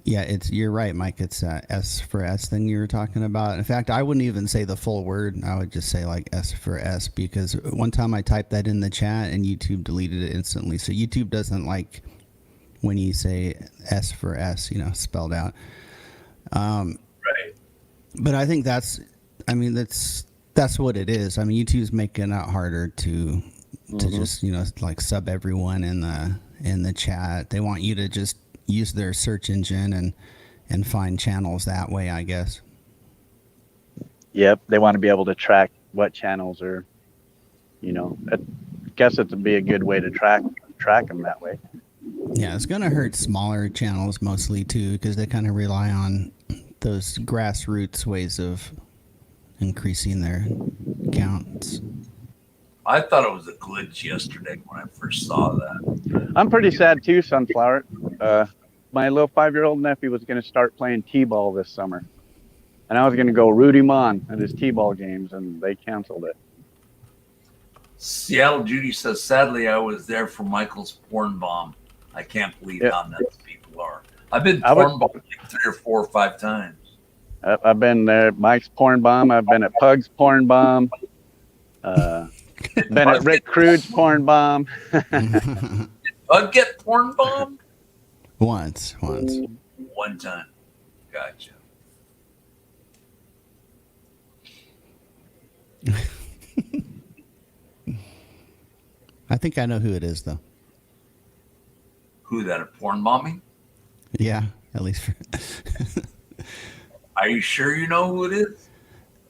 you're right, Mike. It's S for S thing you were talking about. In fact, I wouldn't even say the full word. I would just say like S for S, because one time I typed that in the chat and YouTube deleted it instantly. So YouTube doesn't like when you say S for S, spelled out. Right. But I think that's what it is. I mean, YouTube's making it harder to just like sub everyone in the chat. They want you to just use their search engine and find channels that way, I guess. Yep, they want to be able to track what channels are, I guess it would be a good way to track them that way. Yeah, it's going to hurt smaller channels mostly too, because they kind of rely on those grassroots ways of increasing their counts. I thought it was a glitch yesterday when I first saw that. I'm pretty sad too, Sunflower. my little 5-year-old nephew was going to start playing t-ball this summer, and I was going to go root him on at his t-ball games, and they canceled it. Seattle Judy says, sadly, I was there for Michael's porn bomb. I can't believe how nuts people are. I've been porn bombed like 3 or 4 or 5 times. I've been there. Mike's porn bomb. I've been at Pug's porn bomb. Been at Rick Crude's porn bomb. Pug get porn bombed? Once. One time. Gotcha. I think I know who it is, though. Who, that a porn bombing? Yeah, at least for. Are you sure you know who it is?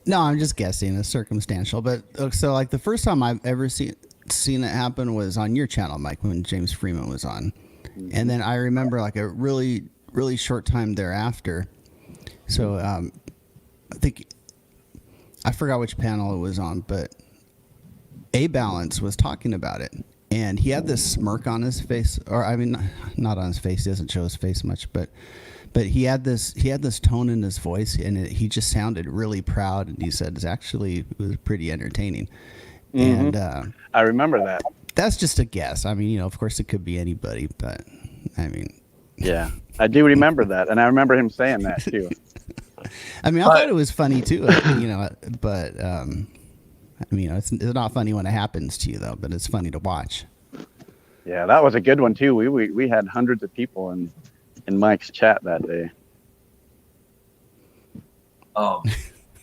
No, I'm just guessing. It's circumstantial. But so, like, the first time I've ever seen it happen was on your channel, Mike, when James Freeman was on. And then I remember, like, a really, really short time thereafter. So I think I forgot which panel it was on, but A Balance was talking about it. And he had this smirk on his face, or I mean, not on his face. He doesn't show his face much, but he had this tone in his voice, and he just sounded really proud. And he said it was pretty entertaining. Mm-hmm. And I remember that. that's just a guess. I mean, of course, it could be anybody, but I mean, Yeah, I do remember that, and I remember him saying that too. I mean, I thought it was funny too, but I mean, it's not funny when it happens to you though, but it's funny to watch. Yeah, that was a good one too. We had hundreds of people in Mike's chat that day. What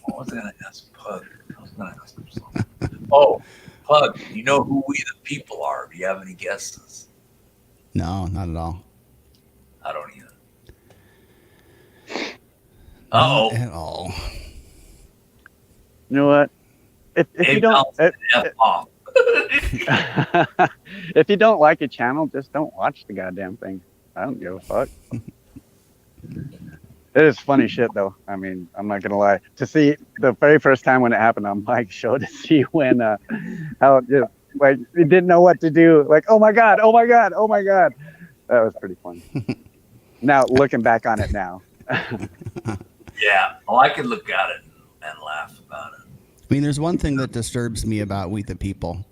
was I going to ask Pug? I was going to ask him something. Oh, Pug, you know who we the people are? Do you have any guesses? No, not at all. I don't either. Not at all. You know what? If you don't if you don't like a channel, just don't watch the goddamn thing. I don't give a fuck. It is funny shit though. I mean, I'm not gonna lie. To see the very first time when it happened on Mike's show, to see when how just like he didn't know what to do. Like, oh my god. That was pretty funny. Now looking back on it now. Yeah. Well, I could look at it and laugh about it. I mean, there's one thing that disturbs me about We the People.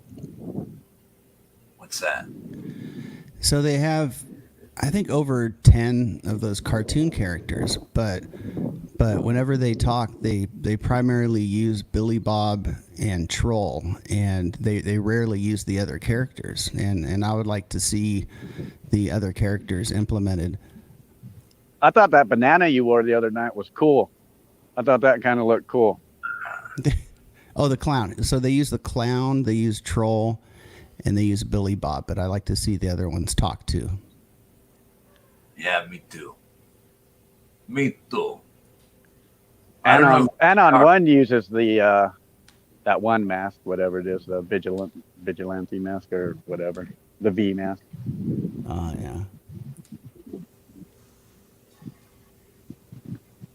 What's that? So they have, I think, over 10 of those cartoon characters, but whenever they talk, they primarily use Billy Bob and Troll, and they rarely use the other characters. And I would like to see the other characters implemented. I thought that banana you wore the other night was cool. I thought that kind of looked cool. Oh, the clown. So they use the clown, they use Troll, and they use Billy Bob, but I like to see the other ones talk too. Yeah, me too. Me too. And on one uses the that one mask, whatever it is, the vigilante mask or whatever, the V mask. Oh yeah.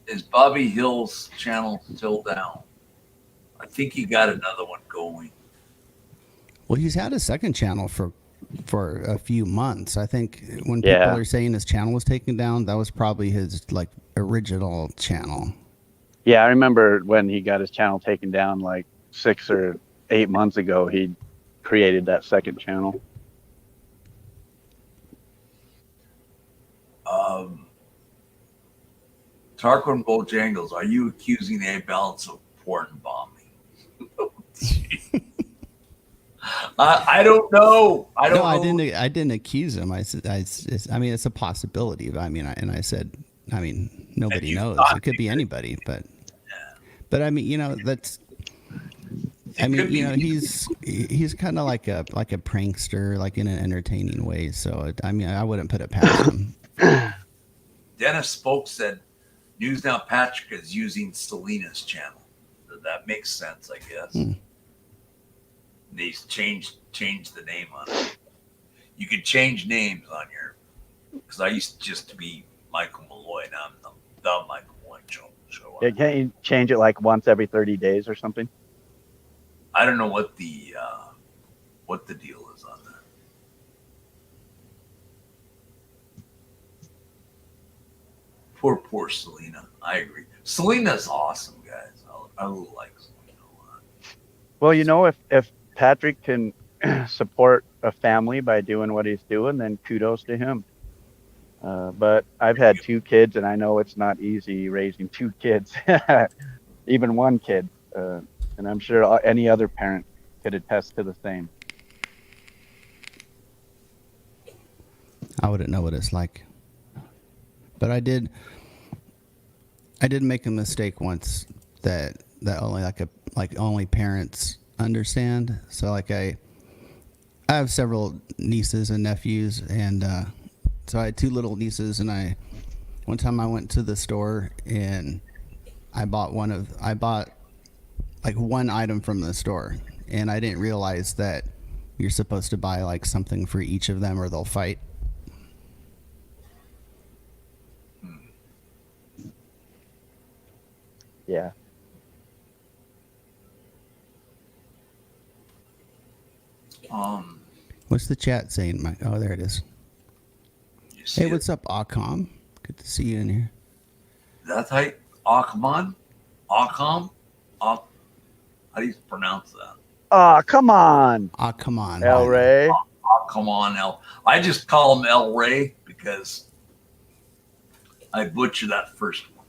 Is Bobby Hill's channel still down? I think he got another one going. Well, he's had a second channel for a few months. I think when people are saying his channel was taken down, that was probably his like original channel. Yeah, I remember when he got his channel taken down like 6 or 8 months ago, he created that second channel. Tarquin Bojangles, are you accusing A Balance of porn bombing? I don't know. I didn't accuse him. I said, I mean, it's a possibility. But I mean, I said, I mean, nobody knows. It could be anybody, but I mean, that's. I mean, he's kind of like a prankster, like in an entertaining way. So I mean, I wouldn't put it past him. Dennis Spoke said, News Now Patrick is using Selena's channel. That makes sense, I guess. He's changed the name on it. You could change names on your, because I used just to be Michael Malloy. Now I'm the Michael Malloy show. Yeah, can't you change it like once every 30 days or something? I don't know what the deal is on that. Poor Selena. I agree. Selena's awesome, guys. I really like Selena a lot. Well, if Patrick can support a family by doing what he's doing, then kudos to him. But I've had 2 kids, and I know it's not easy raising 2 kids, even 1 kid. And I'm sure any other parent could attest to the same. I wouldn't know what it's like. But I did make a mistake once that only only parents understand. So like I have several nieces and nephews, and so I had 2 little nieces, and one time I went to the store and I bought like one item from the store, and I didn't realize that you're supposed to buy like something for each of them or they'll fight. Yeah. What's the chat saying, Mike? Oh, there it is. You see Hey, it? what's up, Akam? Good to see you in here. That's how Akam? Akam? How do you pronounce that? Oh, come on, Ah, come on. El Rey. Come on, I just call him El Rey because I butchered that first one.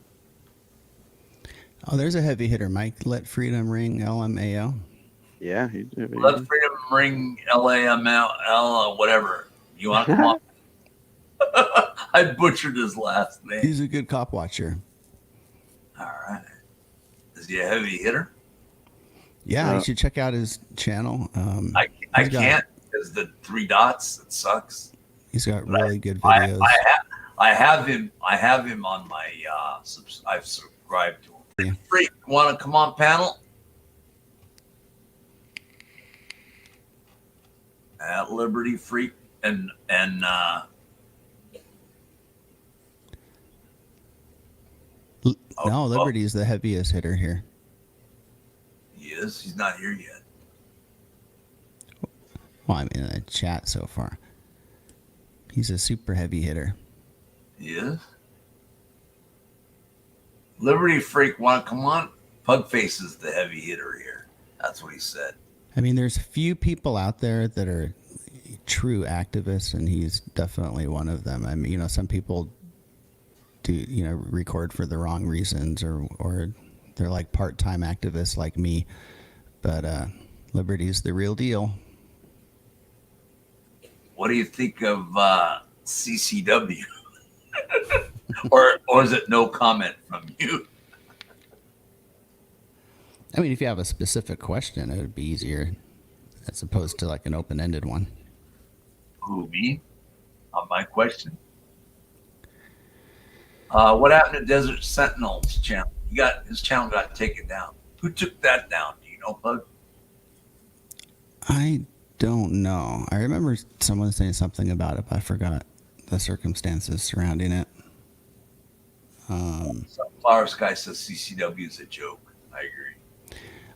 Oh, there's a heavy hitter, Mike. Let freedom ring, LMAO. Yeah, Let freedom ring, LAML, whatever. You want to come on? I butchered his last name. He's a good cop watcher. All right. Is he a heavy hitter? Yeah, you should check out his channel. I He's got- can't because the 3 dots. It sucks. He's got But really good videos. I have him on my. I've subscribed to him. Yeah. Freak, want to come on panel? At Liberty Freak and No, Liberty's the heaviest hitter here. he is. He's not here yet. Well, I mean, in the chat so far. He's a super heavy hitter. He is. Liberty Freak, want to come on? Pugface is the heavy hitter here. That's what he said. I mean, there's few people out there that are true activists, and he's definitely one of them. I mean, some people do, record for the wrong reasons, or they're like part-time activists like me. But Liberty's the real deal. What do you think of CCW? or is it no comment from you? I mean, if you have a specific question, it would be easier as opposed to like an open-ended one. Who, me? On my question? What happened to Desert Sentinel's channel? His channel got taken down. Who took that down? Do you know, Pug? I don't know. I remember someone saying something about it, but I forgot the circumstances surrounding it. Flower Sky says CCW is a joke. I agree.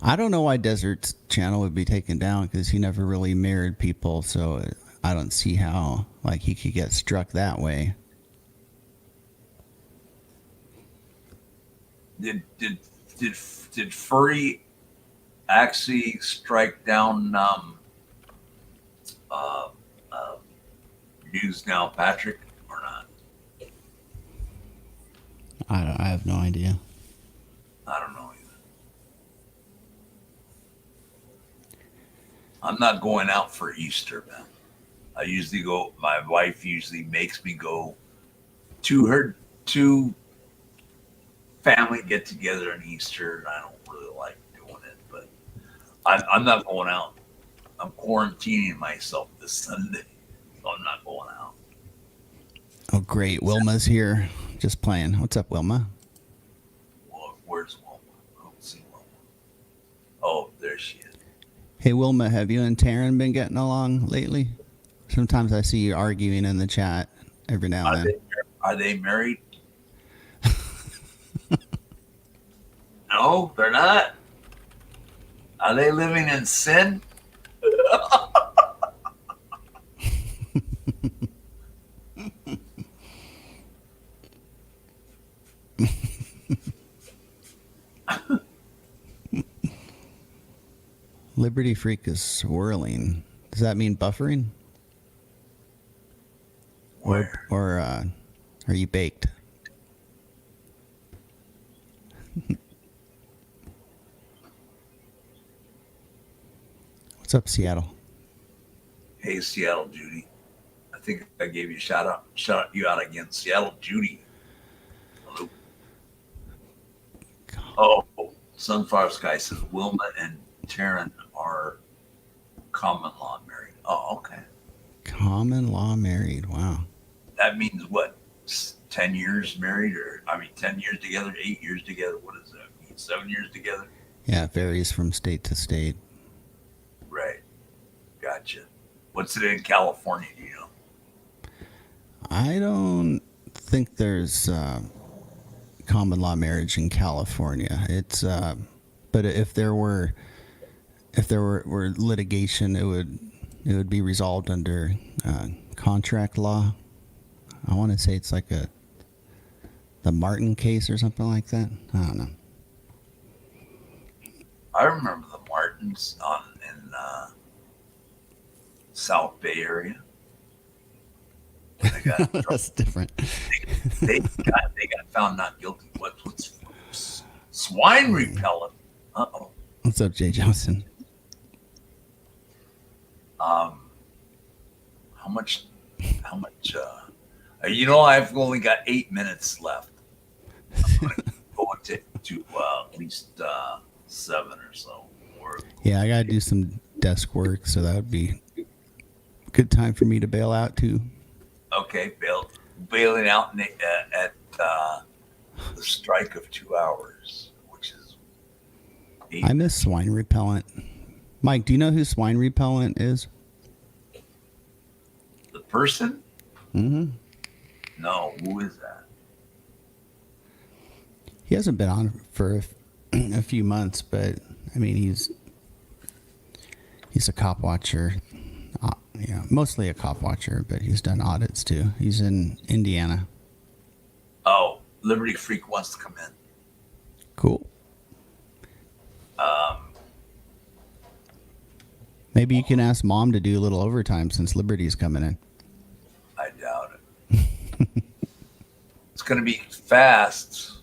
I don't know why Desert's channel would be taken down because he never really mirrored people, so I don't see how like he could get struck that way. Did Furry actually strike down News Now Patrick or not? I have no idea. I don't know either. I'm not going out for Easter, man. I usually go. My wife usually makes me go to family get together on Easter, and I don't really like doing it. But I'm not going out. I'm quarantining myself this Sunday, so I'm not going out. Oh, great. Wilma's here. Just playing. What's up, Wilma? Well, where's Wilma? I don't see Wilma. Oh, there she is. Hey, Wilma, have you and Taryn been getting along lately? Sometimes I see you arguing in the chat every now and then. Are they married? No, they're not. Are they living in sin? Liberty Freak is swirling. Does that mean buffering? Where? Or are you baked? What's up, Seattle? Hey, Seattle Judy. I think I gave you a shout you out again. Seattle Judy. Hello. Oh, Sunflower Sky says Wilma and Taryn are common law married. Oh, okay. Common law married. Wow. That means what? 10 years married, or 10 years together, 8 years together. What does that mean? 7 years together? Yeah, it varies from state to state. Right. Gotcha. What's it in California? Do you know? I don't think there's common law marriage in California. It's but if there were litigation, it would be resolved under contract law. I want to say it's like the Martin case or something like that. I don't know. I remember the Martins in South Bay area. They got That's different. they got found not guilty. What's swine repellent? Uh-oh. What's up, Jay Johnson? How much? I've only got 8 minutes left. I'm gonna go to at least 7 or so. Yeah, I gotta do some desk work, so that would be a good time for me to bail out too. Okay, bailing out at the strike of 2 hours, which is 8. I miss swine repellent. Mike, do you know who swine repellent is? The person? Mm-hmm. No, who is that? He hasn't been on for a few months, but I mean, he's a cop watcher. Yeah, mostly a cop watcher, but he's done audits too. He's in Indiana. Oh, Liberty Freak wants to come in. Cool. Maybe you can ask Mom to do a little overtime since Liberty's coming in. I doubt it. It's going to be fast.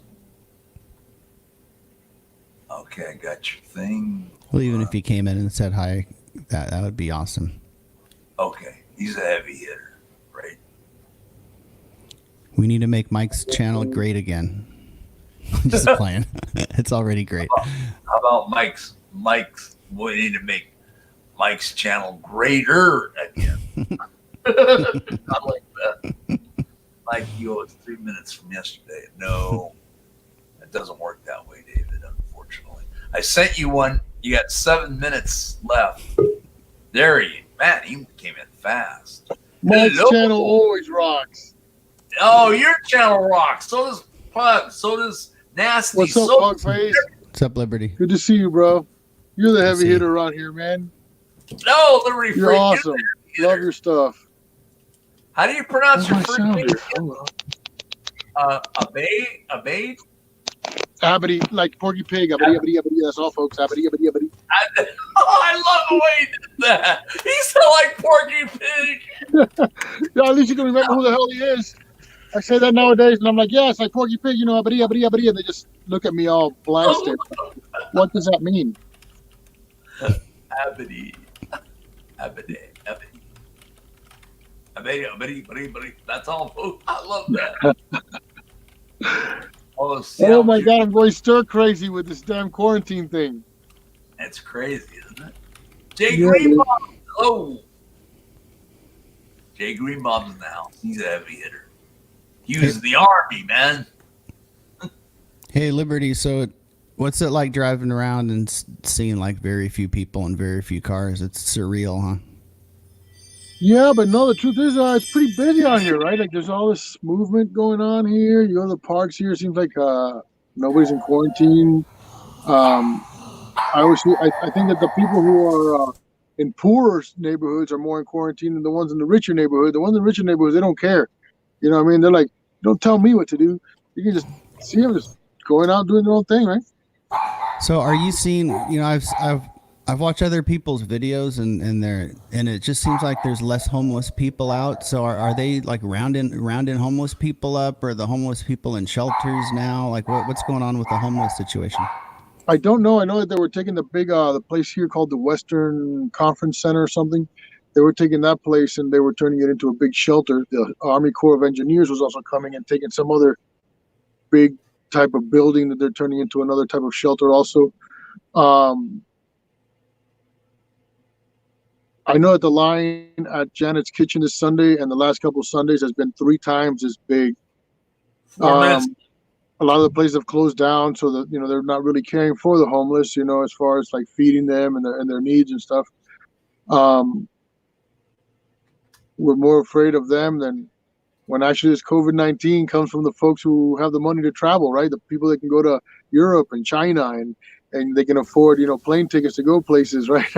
Okay, I got your thing. Well, even if he came in and said hi, that would be awesome. Okay, he's a heavy hitter, right? We need to make Mike's channel great again. Just playing. It's already great. How about Mike's? We need to make Mike's channel greater again. Not like that. Mike, you owe us 3 minutes from yesterday. No, it doesn't work that way, David, unfortunately. I sent you one. You got 7 minutes left. There you, man, he came in fast. Mike's Hello. channel always rocks. Oh, your channel rocks. So does Pug. So does Nasty. What's up, so Pug Face? What's up, Liberty? Good to see you, bro. You're the heavy see you. hitter around here, man. No, Liberty You're Freak. awesome. the heavy hitter. Love your stuff. How do you pronounce your my first sound name? here. Hold on. Abade? Abity, like Porky Pig. Abity, abity, abity. That's all, folks. Abity, abity, abity. I love the way he did that. He sounded like Porky Pig. Yeah, at least you can remember who the hell he is. I say that nowadays, and I'm like, yeah, it's like Porky Pig, you know, abity, abity, abity. And they just look at me all blasted. What does that mean? Abadi. That's all, folks. I love that. Oh my God, I'm going stir crazy with this damn quarantine thing. That's crazy, isn't it? Jay Yeah, Greenbaum. Hello. Jay Greenbaum's in the house. He's a heavy hitter. He was in the Army, man. Hey, Liberty. So, what's it like driving around and seeing like very few people and very few cars? It's surreal, huh? Yeah, but no, the truth is, it's pretty busy out here, right? Like, there's all this movement going on here. You go to the parks here, it seems like nobody's in quarantine. I think that the people who are in poorer neighborhoods are more in quarantine than the ones in the richer neighborhood. The ones in the richer neighborhoods, they don't care. You know what I mean? They're like, don't tell me what to do. You can just see them just going out doing their own thing, right? So are you seeing, you know, I've watched other people's videos and it just seems like there's less homeless people out. So are they like rounding homeless people up, or the homeless people in shelters now? Like what's going on with the homeless situation? I don't know. I know that they were taking the big the place here called the Western Conference Center or something. They were taking that place and they were turning it into a big shelter. The Army Corps of Engineers was also coming and taking some other big type of building that they're turning into another type of shelter also. I know that the line at Janet's Kitchen this Sunday and the last couple of Sundays has been 3 times as big. 4 minutes. A lot of the places have closed down, so that, you know, they're not really caring for the homeless, you know, as far as like feeding them and their needs and stuff. We're more afraid of them than when actually this COVID-19 comes from the folks who have the money to travel, right? The people that can go to Europe and China and they can afford, you know, plane tickets to go places, right?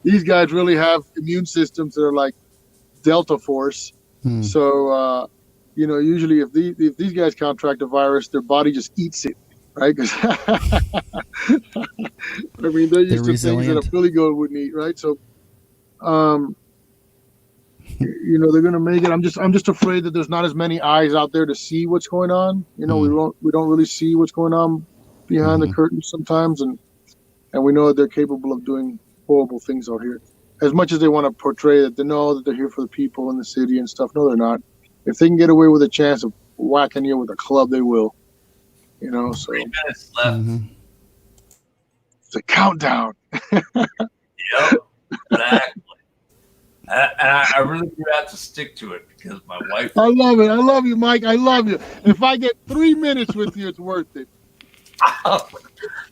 These guys really have immune systems that are like Delta Force. So, you know, usually if these guys contract a virus, their body just eats it, right? 'Cause I mean, they're used to things that a billy goat wouldn't eat, right? So, you know, they're gonna make it. I'm just afraid that there's not as many eyes out there to see what's going on. You know, we don't really see what's going on behind the curtains sometimes, and we know that they're capable of doing horrible things out here. As much as they want to portray that they know that they're here for the people in the city and stuff, no, they're not. If they can get away with a chance of whacking you with a club, they will. You know, so 3 minutes left. it's a countdown. Yep, exactly. And I really do have to stick to it because my wife. I love it. I love you, Mike. I love you. If I get 3 minutes with you, it's worth it.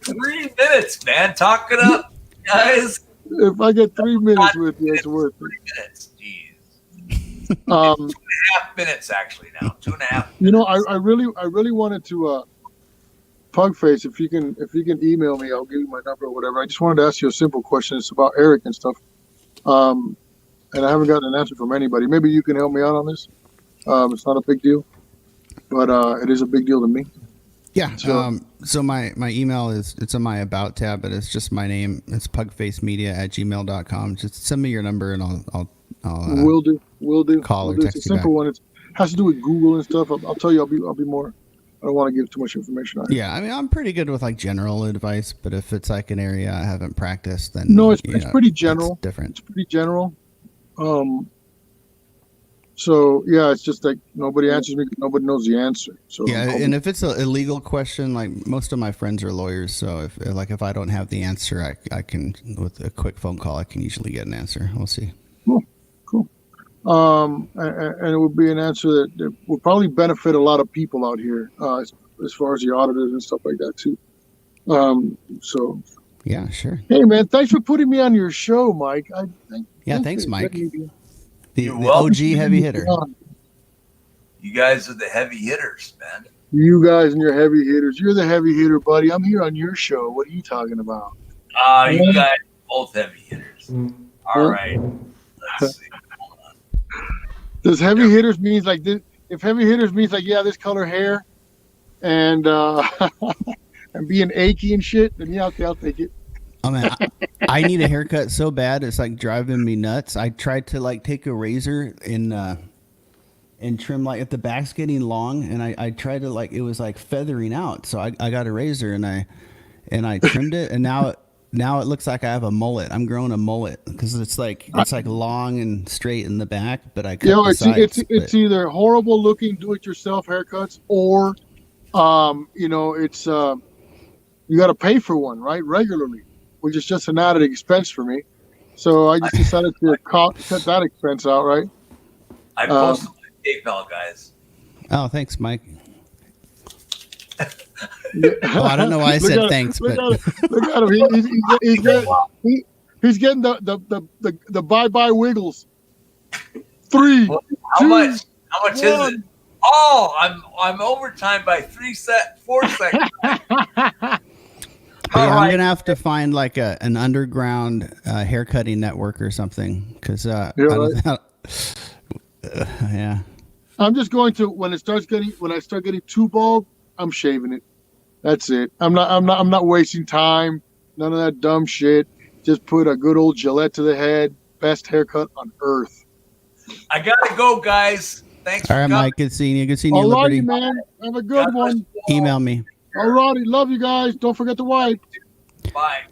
3 minutes, man. Talk it up, guys. If I get 3 minutes with you, it's worth it. 3 minutes, jeez. 2.5 minutes actually now. 2.5. You know, I really wanted to Pugface, if you can email me, I'll give you my number or whatever. I just wanted to ask you a simple question. It's about Eric and stuff. And I haven't gotten an answer from anybody. Maybe you can help me out on this. It's not a big deal, but it is a big deal to me. Yeah. So my email it's in my about tab, but it's just my name. It's pugfacemedia@gmail.com. Just send me your number and I'll Will do. Call or It's text a you back. simple one. It has to do with Google and stuff. I'll tell you. I'll be more. I don't want to give too much information on it. Yeah, I mean, I'm pretty good with like general advice, but if it's like an area I haven't practiced, then No, it's you know, pretty general. It's different. It's pretty general. So yeah, it's just like nobody answers me. Nobody knows the answer. So Yeah, and if it's a legal question, like most of my friends are lawyers, so if I don't have the answer, I can, with a quick phone call, I can usually get an answer. We'll see. Cool. And it would be an answer that would probably benefit a lot of people out here, as far as the auditors and stuff like that too. So Yeah, sure. hey man, thanks for putting me on your show, Mike. Thanks, Mike. The You're welcome. OG heavy hitter. You guys are the heavy hitters, man. You guys and your heavy hitters. You're the heavy hitter, buddy. I'm here on your show. What are you talking about? You guys are both heavy hitters. All right. Let's see. Hold on. Does heavy hitters means like this? If heavy hitters means like, yeah, this color hair and and being achy and shit, then yeah, okay, I'll take it. Oh man, I need a haircut so bad it's like driving me nuts. I tried to like take a razor and trim, like if the back's getting long, and I tried to, like, it was like feathering out. So I got a razor and I trimmed it, and now it looks like I have a mullet. I'm growing a mullet because it's like long and straight in the back, but I cut the sides. It's either horrible looking do-it-yourself haircuts or it's you got to pay for one, right, regularly, which is just an added expense for me. So I just decided to cut that expense out, right? I posted my PayPal, guys. Oh, thanks, Mike. Oh, I don't know why I said thanks, but look at him. He's getting the bye-bye wiggles. 3, How 2, much? How much 1. is it? Oh, I'm overtime by 4 seconds. Hey, All I'm right. gonna have to find like an underground haircutting network or something, because yeah. I'm just going to when I start getting too bald, I'm shaving it. That's it. I'm not wasting time. None of that dumb shit. Just put a good old Gillette to the head. Best haircut on earth. I gotta go, guys. Thanks All for right, coming. Mike. Good seeing you. Good seeing you, Alrighty, Liberty. man. Have a good God bless one. you all. Email me. Alrighty. Love you guys. Don't forget to wipe. Bye.